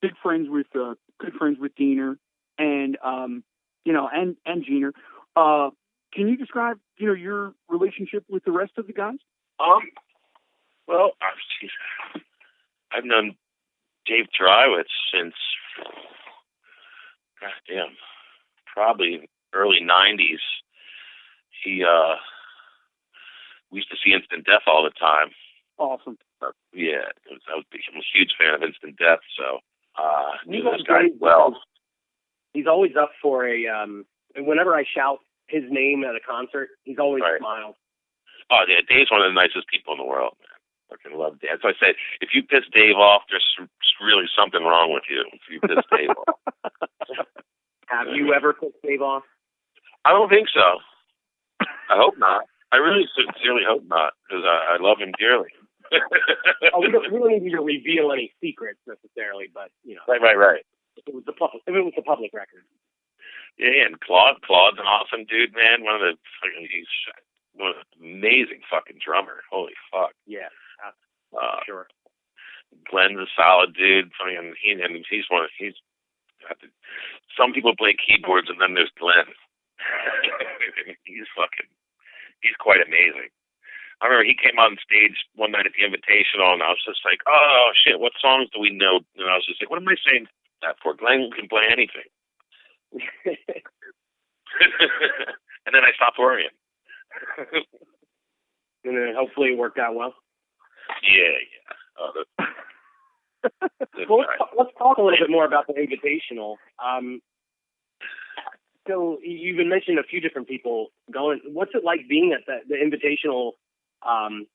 [SPEAKER 4] big friends with good friends with Diener and and Jeaner. Can you describe your relationship with the rest of the guys?
[SPEAKER 5] Well, I've known Dave Dreiwitz since probably early '90s. We used to see Instant Death all the time.
[SPEAKER 4] Awesome.
[SPEAKER 5] I'm a huge fan of Instant Death, so knew this guy well.
[SPEAKER 6] He's always up for whenever I shout his name at a concert, he's always smiles.
[SPEAKER 5] Oh, yeah, Dave's one of the nicest people in the world, man. I fucking love Dave. So I said, if you piss Dave off, there's really something wrong with you if you piss Dave off.
[SPEAKER 6] Have you ever pissed Dave off?
[SPEAKER 5] I don't think so. I hope not. I really sincerely hope not, because I love him dearly.
[SPEAKER 6] We don't need you to reveal any secrets necessarily, but
[SPEAKER 5] Right.
[SPEAKER 6] If it was the public record.
[SPEAKER 5] Yeah, and Claude's an awesome dude, man. He's an amazing fucking drummer. Holy fuck.
[SPEAKER 6] Yeah, sure.
[SPEAKER 5] Glenn's a solid dude. I mean, some people play keyboards, and then there's Glenn. He's quite amazing. I remember he came on stage one night at the Invitational, and I was just like, oh, shit, what songs do we know? And I was just like, what am I saying that for? Glenn can play anything. And then I stopped worrying.
[SPEAKER 6] And then hopefully it worked out well.
[SPEAKER 5] Yeah.
[SPEAKER 6] Well, let's talk a little bit more about the Invitational. So you've been mentioning a few different people going. What's it like being at the Invitational? Do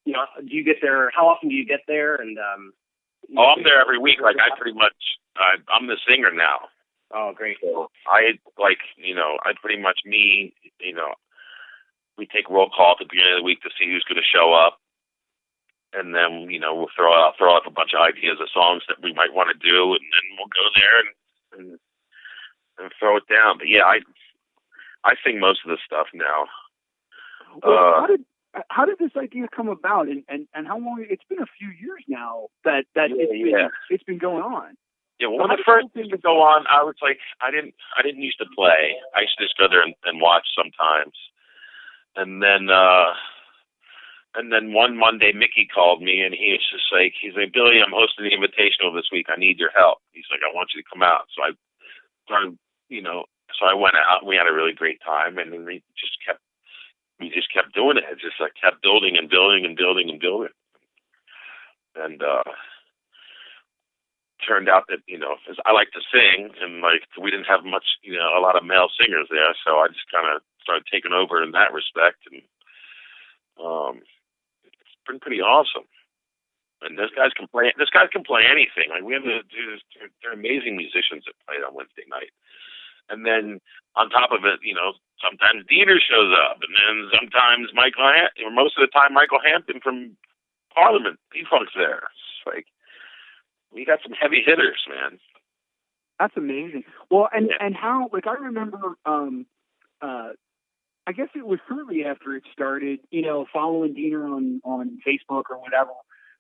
[SPEAKER 6] you get there? How often do you get there? And
[SPEAKER 5] I'm there every week. Like I'm the singer now.
[SPEAKER 6] Oh, great.
[SPEAKER 5] So I pretty much we take roll call at the beginning of the week to see who's going to show up. And then, we'll throw out a bunch of ideas of songs that we might want to do, and then we'll go there and throw it down. But yeah, I sing most of the stuff now.
[SPEAKER 4] Well, how did this idea come about, and how long? It's been a few years now that it's been going on.
[SPEAKER 5] Yeah, well, when the first used to go on, I was like, I didn't used to play. I used to just go there and watch sometimes, and then one Monday, Mickey called me, and he's like, Billy, I'm hosting the Invitational this week. I need your help. He's like, I want you to come out. So I went out. We had a really great time, and then we just kept doing it. It just kept building and building and building and building. And turned out that, as I like to sing, and we didn't have much, a lot of male singers there, so I just kind of started taking over in that respect, and it's been pretty awesome. And those guys can play anything. Like, we have they're amazing musicians that played on Wednesday night. And then on top of it, sometimes Diener shows up, and then sometimes most of the time Michael Hampton from Parliament, Defunct's there. It's like, we got some heavy hitters, man.
[SPEAKER 4] That's amazing. Well, and how, like, I remember, I guess it was shortly after it started, you know, following Diener on Facebook or whatever,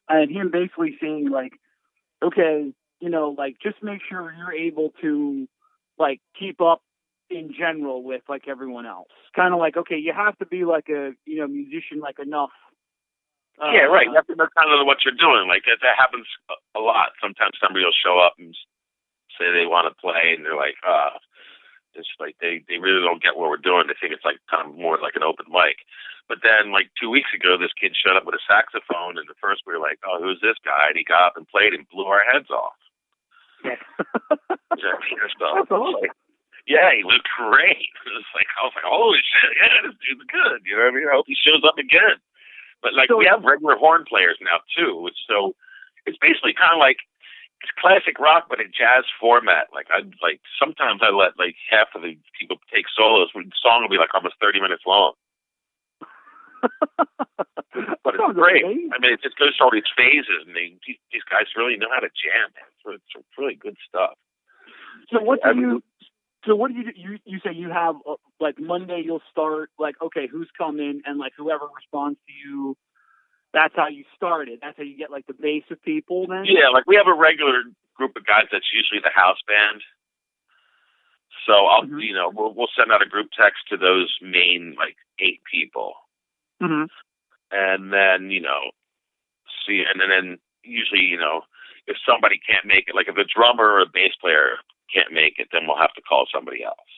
[SPEAKER 4] and him basically saying, like, okay, you know, like, just make sure you're able to, like, keep up in general with, like, everyone else. Kind of like, okay, you have to be, like, a, you know, musician, like, enough.
[SPEAKER 5] Yeah, right. You have to know kind of what you're doing. Like, that happens a lot. Sometimes somebody will show up and say they want to play, and they're like, it's like they really don't get what we're doing. They think it's like kind of more like an open mic. But then, like 2 weeks ago, this kid showed up with a saxophone, and at first we were like, "Oh, who's this guy?" And he got up and played and blew our heads off.
[SPEAKER 4] Yeah.
[SPEAKER 5] That's awesome. Like, yeah, he looked great. I was like, "Holy shit! Yeah, this dude's good." You know what I mean? I hope he shows up again. But like, we have regular horn players now too, so it's basically kind of like it's classic rock, but in jazz format. Like, sometimes I let like half of the people take solos. The song will be like almost 30 minutes long. But it's great. Amazing. I mean, it just goes through all these phases, and these guys really know how to jam. It's really good stuff.
[SPEAKER 4] So what do you do? You say you have like Monday you'll start like, okay, who's coming, and like whoever responds to you, that's how you start it. That's how you get like the base of people then?
[SPEAKER 5] Yeah, like we have a regular group of guys that's usually the house band. So I'll you know, we'll send out a group text to those main like 8 people.
[SPEAKER 4] Mm-hmm.
[SPEAKER 5] And then, you know, and then usually, you know, if somebody can't make it, like if a drummer or a bass player can't make it, then we'll have to call somebody else.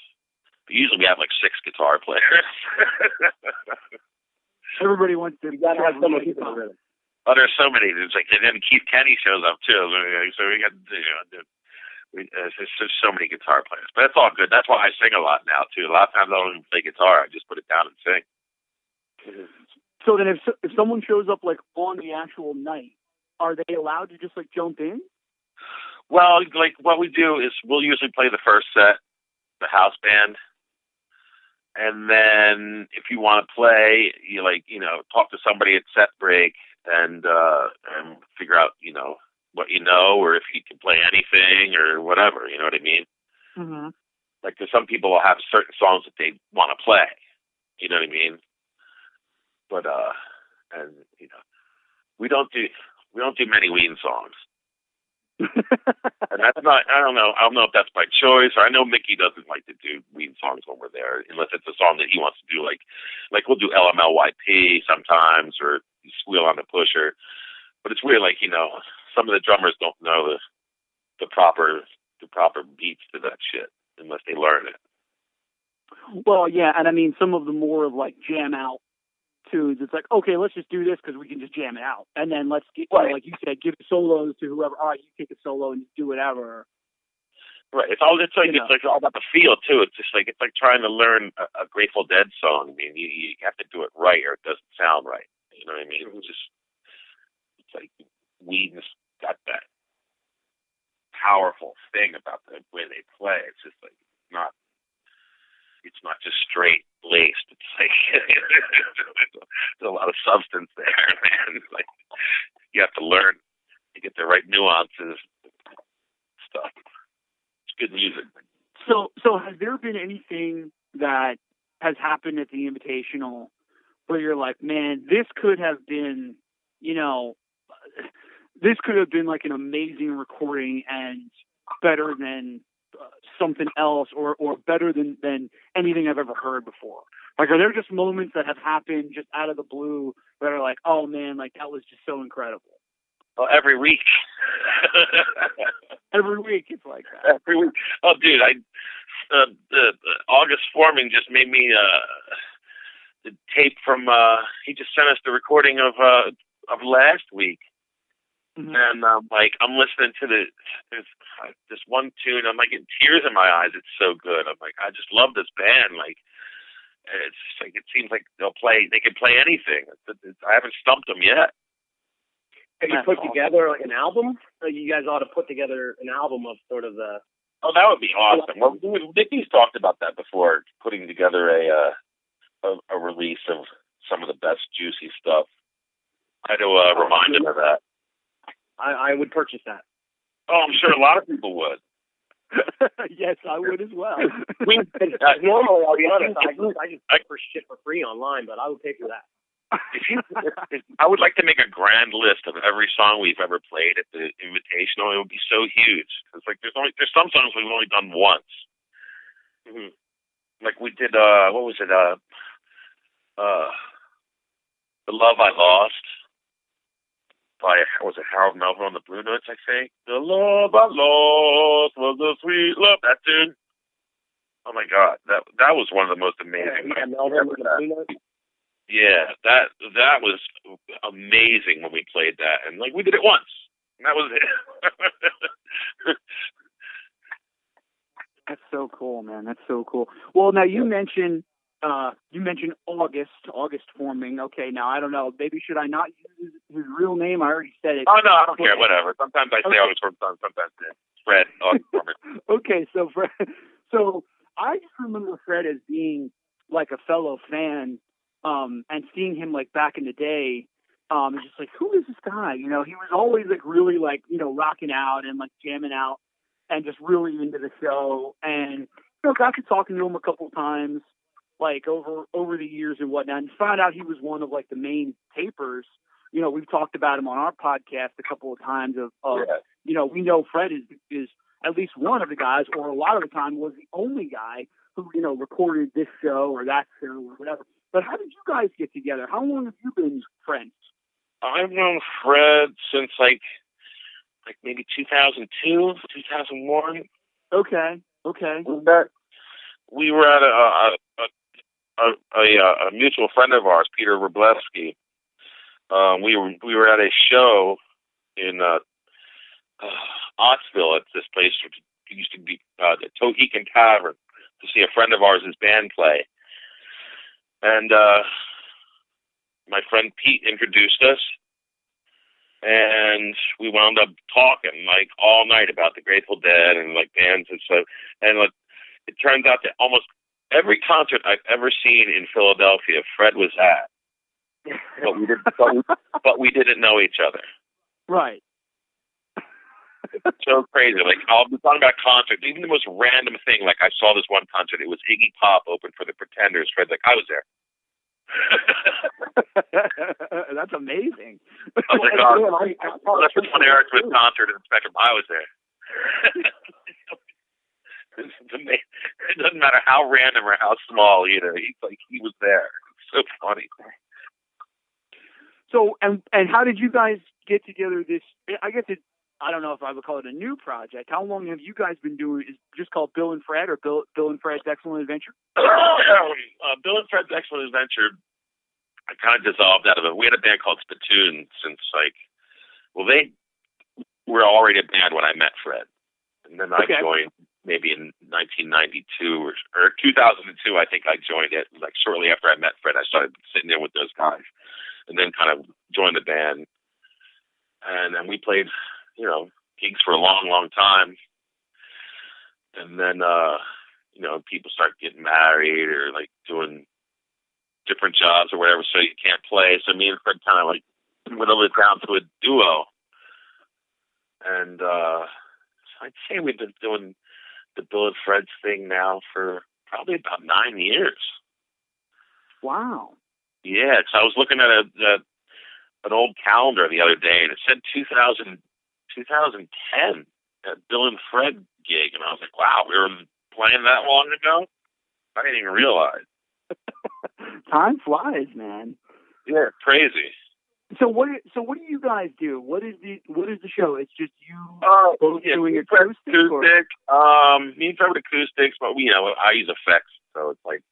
[SPEAKER 5] But usually we have like 6 guitar players.
[SPEAKER 4] Everybody wants to. You gotta have so many people.
[SPEAKER 5] Oh, there's so many. It's like, and then Keith Kenny shows up too. So we got, you know, there's just so many guitar players. But that's all good. That's why I sing a lot now too. A lot of times I don't even play guitar. I just put it down and sing.
[SPEAKER 4] So then, if someone shows up like on the actual night, are they allowed to just like jump in?
[SPEAKER 5] Well, like what we do is we'll usually play the first set, the house band, and then if you want to play, you like, you know, talk to somebody at set break and figure out, you know, what you know, or if you can play anything or whatever. You know what I mean?
[SPEAKER 4] Mm-hmm.
[SPEAKER 5] Like, there's some people will have certain songs that they want to play. You know what I mean? But and you know, we don't do many Ween songs, and that's not. I don't know if that's by choice, or I know Mickey doesn't like to do Ween songs when we're there, unless it's a song that he wants to do. Like we'll do LMLYP sometimes, or Squeal on the Pusher. But it's weird, like, you know, some of the drummers don't know the proper beats to that shit unless they learn it.
[SPEAKER 4] Well, yeah, and I mean some of the more like jam out tunes, it's like, okay, let's just do this because we can just jam it out, and then let's get, right, like you said, give solos to whoever. All right, you take a solo and do whatever.
[SPEAKER 5] Right. It's all about the feel too. It's just like, it's like trying to learn a Grateful Dead song. I mean, you have to do it right, or it doesn't sound right. You know what I mean? It's like Ween's got that powerful thing about the way they play. It's just like it's not just straight laced. It's like there's a lot of substance there, man. Like, you have to learn to get the right nuances, stuff. It's good music.
[SPEAKER 4] So has there been anything that has happened at the Invitational where you're like, man, this could have been, you know, this could have been like an amazing recording and better than something else, or better than anything I've ever heard before? Like, are there just moments that have happened just out of the blue that are like, oh man, like that was just so incredible?
[SPEAKER 5] Well, every week.
[SPEAKER 4] Every week it's like that.
[SPEAKER 5] Every week. Oh, dude, the August Forming just made me the tape from. He just sent us the recording of last week. Mm-hmm. And I'm listening to this one tune. I'm like getting tears in my eyes. It's so good. I'm like, I just love this band. Like, it's like, it seems like they can play anything. I haven't stumped them yet.
[SPEAKER 6] Have you put together like an album? Or you guys ought to put together an album of sort of the
[SPEAKER 5] Oh, that would be awesome. Well, Nikki's talked about that before, putting together a release of some of the best juicy stuff. I had to remind him of that.
[SPEAKER 6] I would purchase that.
[SPEAKER 5] Oh, I'm sure a lot of people would.
[SPEAKER 4] Yes, I would as well.
[SPEAKER 6] Normally, I'll be honest, I just look for shit for free online, but I would pay for that.
[SPEAKER 5] I would like to make a grand list of every song we've ever played at the Invitational. It would be so huge. It's like there's some songs we've only done once. Mm-hmm. Like we did, what was it? The Love I Lost by, was it Harold Melvin on the Blue Notes, I think? The love I lost was a sweet love. That tune. Oh my God, that was one of the most amazing.
[SPEAKER 6] Yeah, Melvin with the Blue Notes.
[SPEAKER 5] Yeah, that was amazing when we played that, and like we did it once, and that was it.
[SPEAKER 4] That's so cool, man. That's so cool. Well, now you mentioned August forming. Okay, now I don't know. Maybe should I not use his real name? I already said it.
[SPEAKER 5] Oh no, I don't care. Whatever. Sometimes I say August Forming, sometimes Fred. August Forming.
[SPEAKER 4] Okay, so Fred. So I just remember Fred as being like a fellow fan. And seeing him like back in the day, it's just like, who is this guy? You know, he was always like really like, you know, rocking out and like jamming out and just really into the show. And, you know, got to talking to him a couple of times, like over the years and whatnot, and found out he was one of like the main tapers. You know, we've talked about him on our podcast a couple of times you know, we know Fred is at least one of the guys, or a lot of the time was the only guy who, you know, recorded this show or that show or whatever. But how did you guys get together? How long have you been friends?
[SPEAKER 5] I've known Fred since like maybe 2002, 2001.
[SPEAKER 4] Okay.
[SPEAKER 5] We were at a mutual friend of ours, Peter Wroblewski. We were at a show in Ottsville at this place which used to be the Tohican Tavern to see a friend of ours' band play. And my friend Pete introduced us, and we wound up talking like all night about the Grateful Dead and like bands and stuff. And like, it turns out that almost every concert I've ever seen in Philadelphia, Fred was at, but we didn't know each other.
[SPEAKER 4] Right.
[SPEAKER 5] It's so crazy. Like, I'll be talking about concerts, even the most random thing. Like, I saw this one concert. It was Iggy Pop open for the Pretenders. Fred's like, I was there.
[SPEAKER 4] That's amazing.
[SPEAKER 5] Oh my God. That's the one Eric Smith concert in the Spectrum. I was there. It's amazing. It doesn't matter how random or how small either. He's like, he was there. It's so funny.
[SPEAKER 4] So, and how did you guys get together this, I guess I don't know if I would call it a new project. How long have you guys been doing? Is it just called Bill and Fred, or Bill and Fred's Excellent Adventure?
[SPEAKER 5] Bill and Fred's Excellent Adventure, I kind of dissolved out of it. We had a band called Spittoon since they were already a band when I met Fred. And then I joined maybe in 1992 or 2002, I think I joined it. Like shortly after I met Fred, I started sitting there with those guys and then kind of joined the band. And then we played, you know, gigs for a long, long time. And then, you know, people start getting married or like doing different jobs or whatever, so you can't play. So me and Fred kind of like whittled it down to a duo. And I'd say we've been doing the Bill and Fred's thing now for probably about 9 years.
[SPEAKER 4] Wow.
[SPEAKER 5] Yeah, so I was looking at an old calendar the other day, and it said 2010 at Bill and Fred gig, and I was like, wow, we were playing that long ago? I didn't even realize.
[SPEAKER 4] Time flies, man.
[SPEAKER 5] Yeah, crazy.
[SPEAKER 4] So what do you guys do? What is the show? It's just you both doing acoustic? Me and Fred with acoustics, but you know, I use effects, so it's like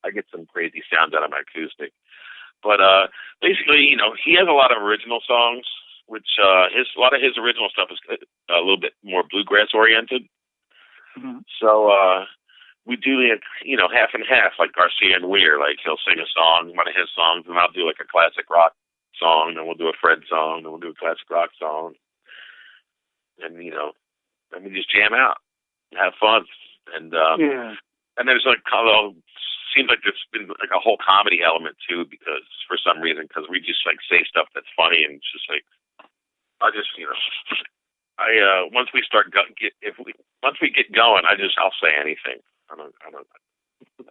[SPEAKER 4] I get some crazy sounds out of my acoustic. But basically, you know, he has a lot of original songs, which a lot of his original stuff is a little bit more bluegrass oriented. Mm-hmm. So we do the, you know, half and half, like Garcia and Weir. Like he'll sing a song, one of his songs, and I'll do like a classic rock song, then we'll do a Fred song, then we'll do a classic rock song, and you know, then we just jam out.
[SPEAKER 5] have fun, and and there's like seems like there's been like a whole comedy element too, because for some reason, because we just like say stuff that's funny, and it's just like I just once we start once we get going, I'll say anything.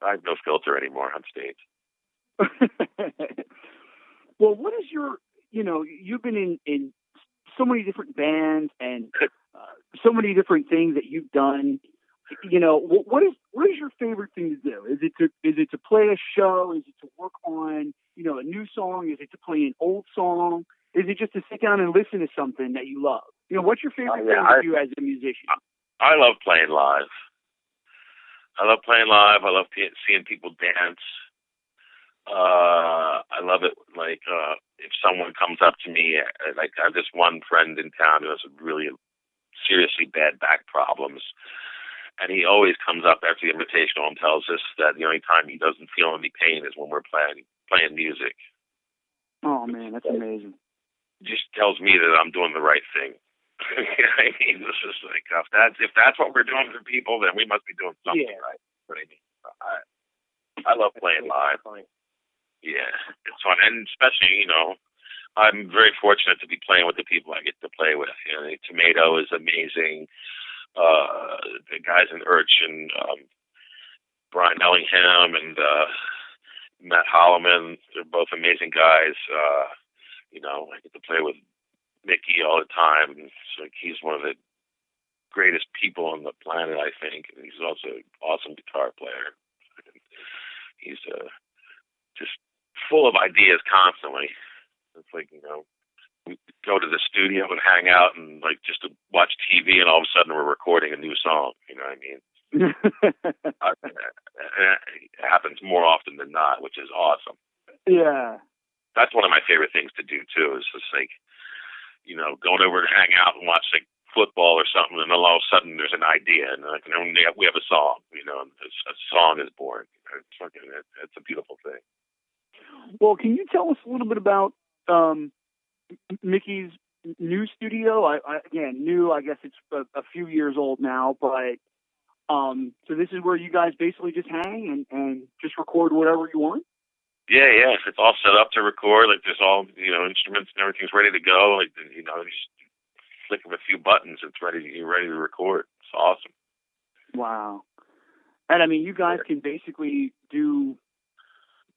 [SPEAKER 5] I have no filter anymore on stage.
[SPEAKER 4] Well, what is your, you've been in so many different bands and so many different things that you've done. What is your favorite thing to do? Is it to play a show? Is it to work on, a new song? Is it to play an old song? Is it just to sit down and listen to something that you love? What's your favorite thing to do as a musician?
[SPEAKER 5] I love playing live. I love seeing people dance. I love it. Like, if someone comes up to me, like I have this one friend in town who has really seriously bad back problems, and he always comes up after the Invitational and tells us that the only time he doesn't feel any pain is when we're playing music.
[SPEAKER 4] Oh man, that's amazing.
[SPEAKER 5] Just tells me that I'm doing the right thing. I mean, this is like, if that's what we're doing for people, then we must be doing something right. But I mean, I love playing live. Yeah, it's fun, and especially, I'm very fortunate to be playing with the people I get to play with. Tomato is amazing. The guys in Urchin, Brian Ellingham and Matt Holloman, they're both amazing guys. I get to play with Mickey all the time. It's like he's one of the greatest people on the planet, I think. And he's also an awesome guitar player. He's just full of ideas constantly. It's like, we go to the studio and hang out and like just to watch TV, and all of a sudden we're recording a new song. You know what I mean? It happens more often than not, which is awesome.
[SPEAKER 4] Yeah. That's
[SPEAKER 5] one of my favorite things to do too, is just like, going over to hang out and watch like football or something, and then all of a sudden there's an idea, and like, we have a song, and a song is born. It's a beautiful thing.
[SPEAKER 4] Well, can you tell us a little bit about Mickey's new studio? I guess it's a few years old now, but so this is where you guys basically just hang and just record whatever you want?
[SPEAKER 5] Yeah. It's all set up to record. Like, there's all, instruments and everything's ready to go. Like, just flick of a few buttons, you're ready to record. It's awesome.
[SPEAKER 4] Wow. And I mean, you guys can basically do,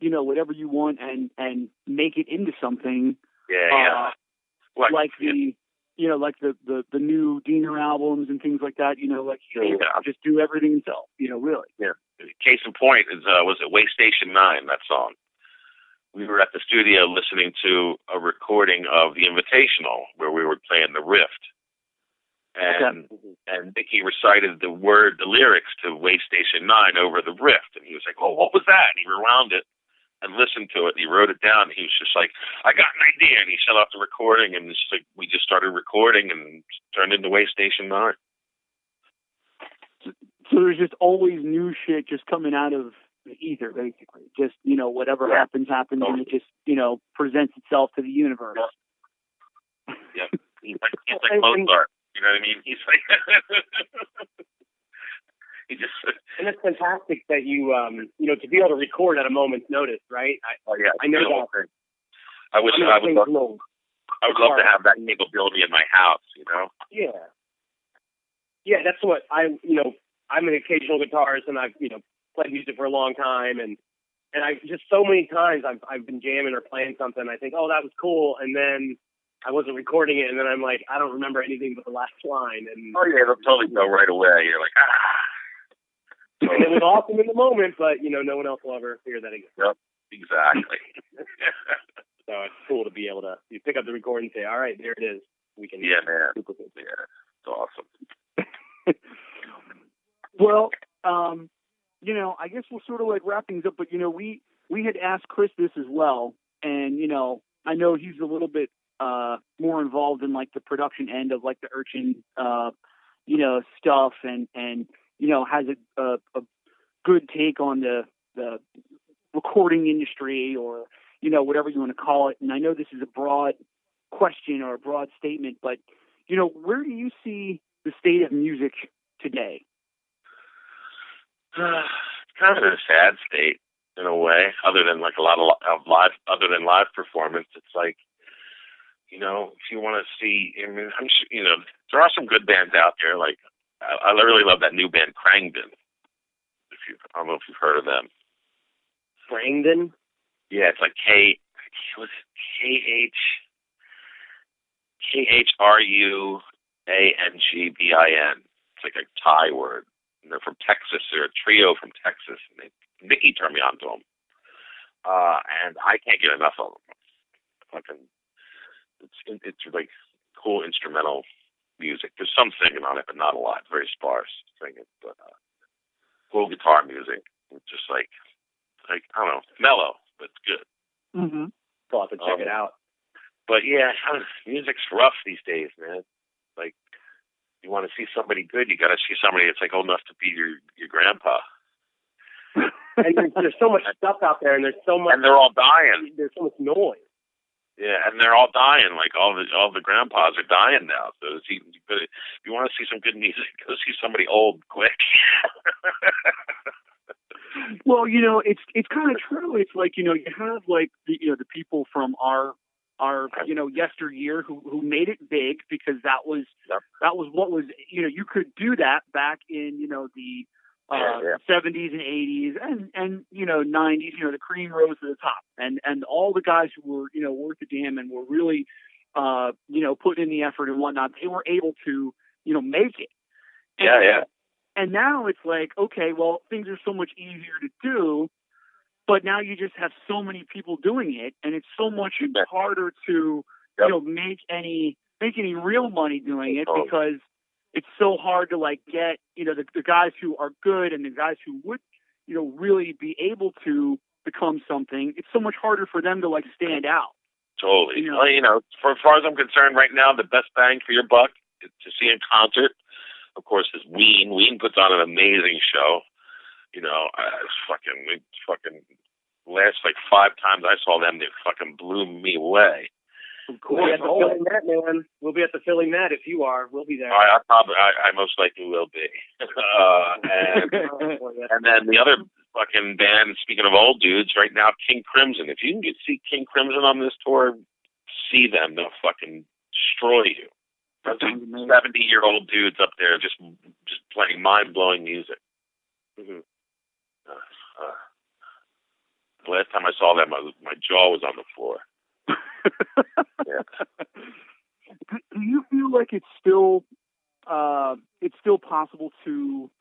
[SPEAKER 4] whatever you want and make it into something.
[SPEAKER 5] Yeah.
[SPEAKER 4] Like the new Diener albums and things like that, just do everything himself, really.
[SPEAKER 5] Yeah. Case in point is, was it Way Station 9, that song? We were at the studio listening to a recording of The Invitational where we were playing the riff. And Mickey recited the lyrics to Way Station 9 over the riff. And he was like, "Oh, what was that?" And he rewound it and listened to it. And he wrote it down. And he was just like, "I got an idea." And he shut off the recording. And it's like, we just started recording and turned into Way Station 9.
[SPEAKER 4] So there's just always new shit just coming out of the ether, basically. Just, whatever happens, and it just, presents itself to the universe.
[SPEAKER 5] Yeah. He's like Mozart. You know what I mean? He's like,
[SPEAKER 6] and it's fantastic that you, to be able to record at a moment's notice, right? I know that.
[SPEAKER 5] I would love to have that capability in my house,
[SPEAKER 6] Yeah. Yeah, that's what I'm an occasional guitarist, and I've, played music for a long time, and I just so many times I've been jamming or playing something, I think, oh, that was cool, and then I wasn't recording it, and then I'm like, I don't remember anything but the last line. And
[SPEAKER 5] it'll totally go right away. You're like,
[SPEAKER 6] And it was awesome in the moment, but no one else will ever hear that again.
[SPEAKER 5] Yep, exactly.
[SPEAKER 6] So it's cool to be able to pick up the record and say, all right, there it is. We can.
[SPEAKER 5] Yeah, man. Yeah, it's awesome.
[SPEAKER 4] Well, I guess we'll sort of like wrap things up, but we had asked Chris this as well, and I know he's a little bit more involved in like the production end of like the Urchin stuff, and has a good take on the recording industry, or whatever you want to call it. And I know this is a broad question or a broad statement, but where do you see the state of music today?
[SPEAKER 5] It's kind of in a sad state in a way, other than like a lot of live performance. It's like, you know, if you want to see, I mean, I'm sure, you know, there are some good bands out there. Like, I really love that new band, Krangden. I don't know if you've heard of them.
[SPEAKER 6] Krangden?
[SPEAKER 5] Yeah, it's like KHRUANGBIN. It's like a Thai word. And they're from Texas. They're a trio from Texas. And Nikki turned me on to them. And I can't get enough of them. It's like cool instrumental music. There's some singing on it, but not a lot. Very sparse singing. But cool guitar music. Just like I don't know, mellow, but it's good.
[SPEAKER 6] Mm-hmm. I'll have to check it out.
[SPEAKER 5] But yeah, music's rough these days, man. Like, you want to see somebody good, you got to see somebody that's like old enough to be your grandpa.
[SPEAKER 6] And there's so much stuff out there, and there's so much.
[SPEAKER 5] And they're all dying.
[SPEAKER 6] There's so much noise.
[SPEAKER 5] Yeah, and they're all dying. Like all the grandpas are dying now. So if you want to see some good music, go see somebody old quick.
[SPEAKER 4] Well, you know, it's kind of true. It's like, you know, you have like the people from our you know, yesteryear who made it big because that was what was, you know, you could do that back in, you know, the 70s and 80s and you know, 90s. You know, the cream rose to the top, and all the guys who were, you know, worth the damn and were really you know, putting in the effort and whatnot, they were able to, you know, make it. And now it's like, okay, well, things are so much easier to do, but now you just have so many people doing it, and it's so much harder to, you know, make any real money doing it, because it's so hard to like get, you know, the guys who are good and the guys who would, you know, really be able to become something. It's so much harder for them to like stand out.
[SPEAKER 5] Totally. You know? Well, you know, for as far as I'm concerned, right now, the best bang for your buck is to see in concert, of course, is Ween. Ween puts on an amazing show. You know, last like 5 times I saw them, they fucking blew me away.
[SPEAKER 6] We'll be at the Philly Met, man. We'll be at the Philly Met if you are. We'll be there.
[SPEAKER 5] I most likely will be. And then the other fucking band, speaking of old dudes, right now, King Crimson. If you can see King Crimson on this tour, see them. They'll fucking destroy you. 70-year-old dudes up there just playing mind-blowing music. Mm-hmm. The last time I saw them, my jaw was on the floor.
[SPEAKER 4] Do you feel like it's still possible to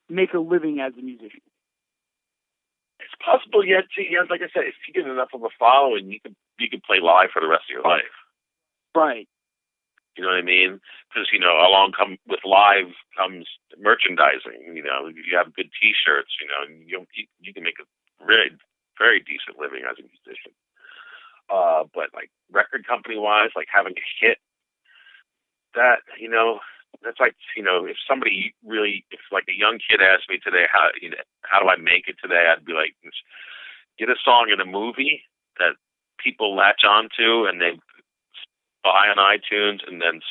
[SPEAKER 4] make a living as a musician?
[SPEAKER 5] It's possible, yet. Like I said, if you get enough of a following, you can play live for the rest of your life.
[SPEAKER 4] Right.
[SPEAKER 5] You know what I mean? Because, you know, with live comes merchandising. You know, you have good T-shirts. You know, and you can make a very, very decent living as a musician. But like record company wise, like having a hit, that, you know, that's like, you know, if like a young kid asked me today, how do I make it today? I'd be like, get a song in a movie that people latch onto and they buy on iTunes, and then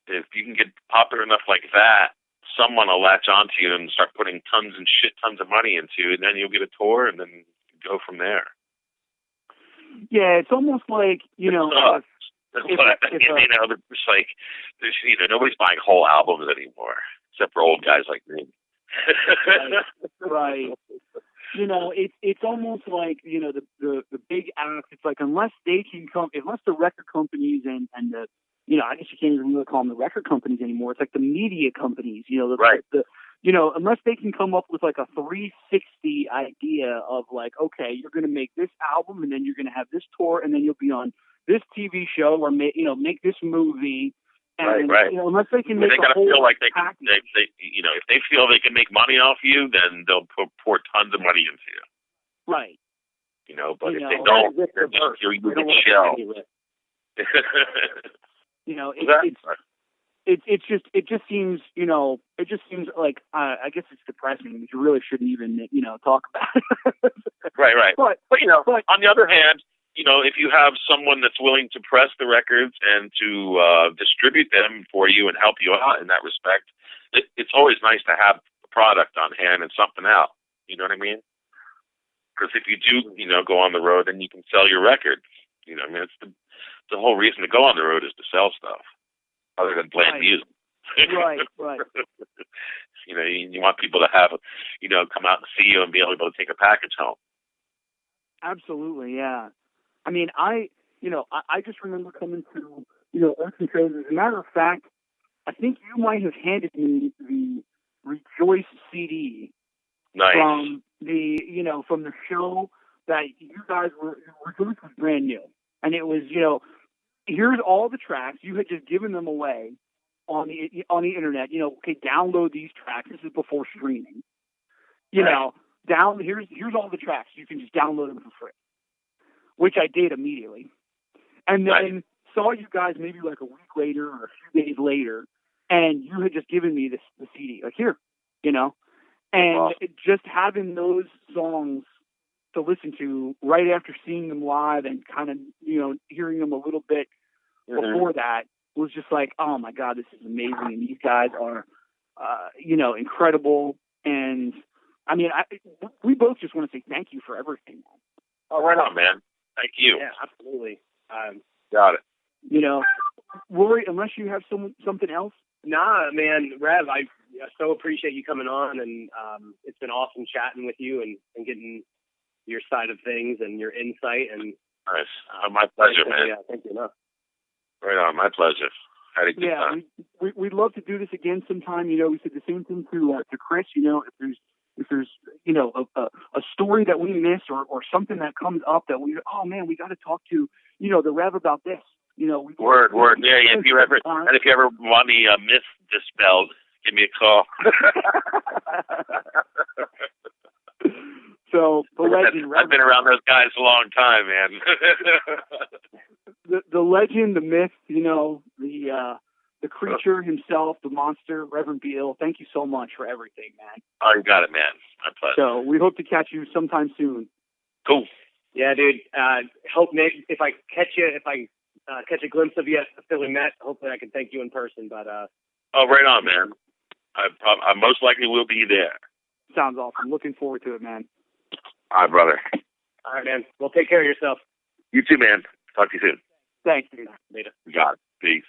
[SPEAKER 5] if you can get popular enough like that, someone will latch onto you and start putting tons of money into it, and then you'll get a tour and then go from there.
[SPEAKER 4] Yeah, it's almost like, you know,
[SPEAKER 5] you know, it's like nobody's buying whole albums anymore, except for old guys like me.
[SPEAKER 4] Right. You know, it's almost like, you know, the big acts. It's like unless the record companies and the, you know, I guess you can't even really call them the record companies anymore. It's like the media companies. You know, you know, unless they can come up with like a 360 idea of like, okay, you're going to make this album and then you're going to have this tour and then you'll be on this TV show or make this movie. And,
[SPEAKER 5] right.
[SPEAKER 4] You know, unless they can make
[SPEAKER 5] they gotta
[SPEAKER 4] a whole
[SPEAKER 5] feel like they
[SPEAKER 4] package.
[SPEAKER 5] you know, if they feel they can make money off you, then they'll pour tons of money into you.
[SPEAKER 4] Right.
[SPEAKER 5] You know, but if they don't, they're just your shell.
[SPEAKER 4] You know, it just seems, you know, like I guess it's depressing. You really shouldn't even, you know, talk about it.
[SPEAKER 5] Right. But you know, on the other hand, you know, if you have someone that's willing to press the records and to distribute them for you and help you out in that respect, it's always nice to have a product on hand and something out. You know what I mean? Because if you do, go on the road, then you can sell your records. I mean, it's the whole reason to go on the road is to sell stuff, other than playing music.
[SPEAKER 4] Right.
[SPEAKER 5] You want people to have, come out and see you and be able to take a package home.
[SPEAKER 4] Absolutely, yeah. I mean, I just remember coming to, Ocean shows. As a matter of fact, I think you might have handed me the Rejoice CD.
[SPEAKER 5] Nice.
[SPEAKER 4] From the show that you guys Rejoice was brand new. And it was, here's all the tracks. You had just given them away on the internet. Okay, download these tracks. This is before streaming. Here's all the tracks. You can just download them for free, which I did immediately. And then saw you guys maybe like a week later or a few days later, and you had just given me the CD. Like, here, and just having those songs to listen to right after seeing them live and kind of, hearing them a little bit before that was just like, oh my God, this is amazing. And these guys are, incredible. And I mean, we both just want to say thank you for everything, man.
[SPEAKER 5] Oh, right on, man. Thank you.
[SPEAKER 6] Yeah, absolutely.
[SPEAKER 5] Got it.
[SPEAKER 4] Rory, unless you have something else.
[SPEAKER 6] Nah, man, Rev, I so appreciate you coming on, and it's been awesome chatting with you and getting your side of things and your insight. And
[SPEAKER 5] nice. My pleasure, man.
[SPEAKER 6] Yeah, thank you enough.
[SPEAKER 5] Right on, my pleasure. Had a good time.
[SPEAKER 4] We'd love to do this again sometime. We said the same thing to Chris. If there's a story that we miss or something that comes up that we got to talk to the Rev about this.
[SPEAKER 5] Word. Yeah. If you ever want any myth dispelled, give me a call.
[SPEAKER 4] So the legend.
[SPEAKER 5] I've been around those guys a long time, man.
[SPEAKER 4] the legend, the myth. The creature himself, the monster, Reverend Beal. Thank you so much for everything, man.
[SPEAKER 5] Oh, you got it, man. My pleasure.
[SPEAKER 4] So we hope to catch you sometime soon.
[SPEAKER 5] Cool.
[SPEAKER 6] Yeah, dude. Hope maybe if I catch a glimpse of you at the Philly Met, hopefully I can thank you in person. But
[SPEAKER 5] right on, man. I most likely will be there.
[SPEAKER 4] Sounds awesome. Looking forward to it, man.
[SPEAKER 5] All right, brother.
[SPEAKER 6] All right, man. Well, take care of yourself.
[SPEAKER 5] You too, man. Talk to you soon.
[SPEAKER 4] Thanks, dude.
[SPEAKER 6] Later.
[SPEAKER 5] You got it. Peace.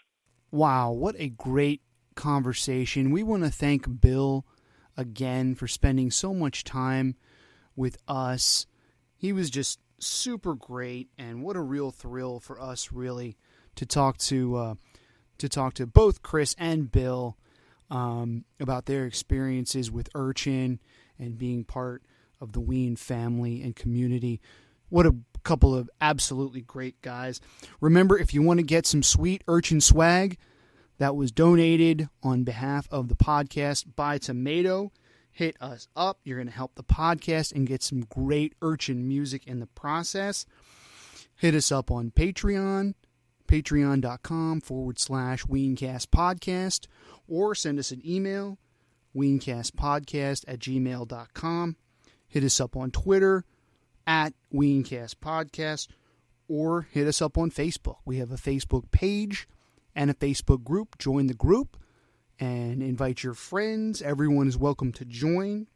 [SPEAKER 2] Wow, what a great conversation. We want to thank Bill again for spending so much time with us. He was just super great, and what a real thrill for us, really, to talk to both Chris and Bill about their experiences with Urchin and being part of the Ween family and community. What a couple of absolutely great guys. Remember, if you want to get some sweet Urchin swag that was donated on behalf of the podcast by Tomato, hit us up. You're going to help the podcast and get some great Urchin music in the process. Hit us up on Patreon, patreon.com/Weencastpodcast, or send us an email, weencastpodcast@gmail.com. Hit us up on Twitter, @Weencastpodcast, or hit us up on Facebook. We have a Facebook page and a Facebook group. Join the group and invite your friends. Everyone is welcome to join.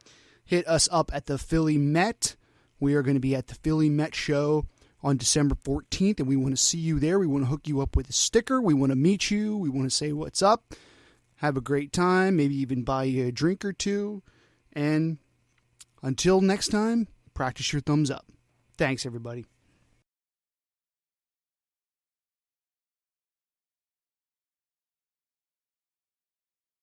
[SPEAKER 2] Hit us up at the Philly Met. We are going to be at the Philly Met show on December 14th, and we want to see you there. We want to hook you up with a sticker. We want to meet you. We want to say what's up. Have a great time. Maybe even buy you a drink or two. And until next time, practice your thumbs up. Thanks, everybody.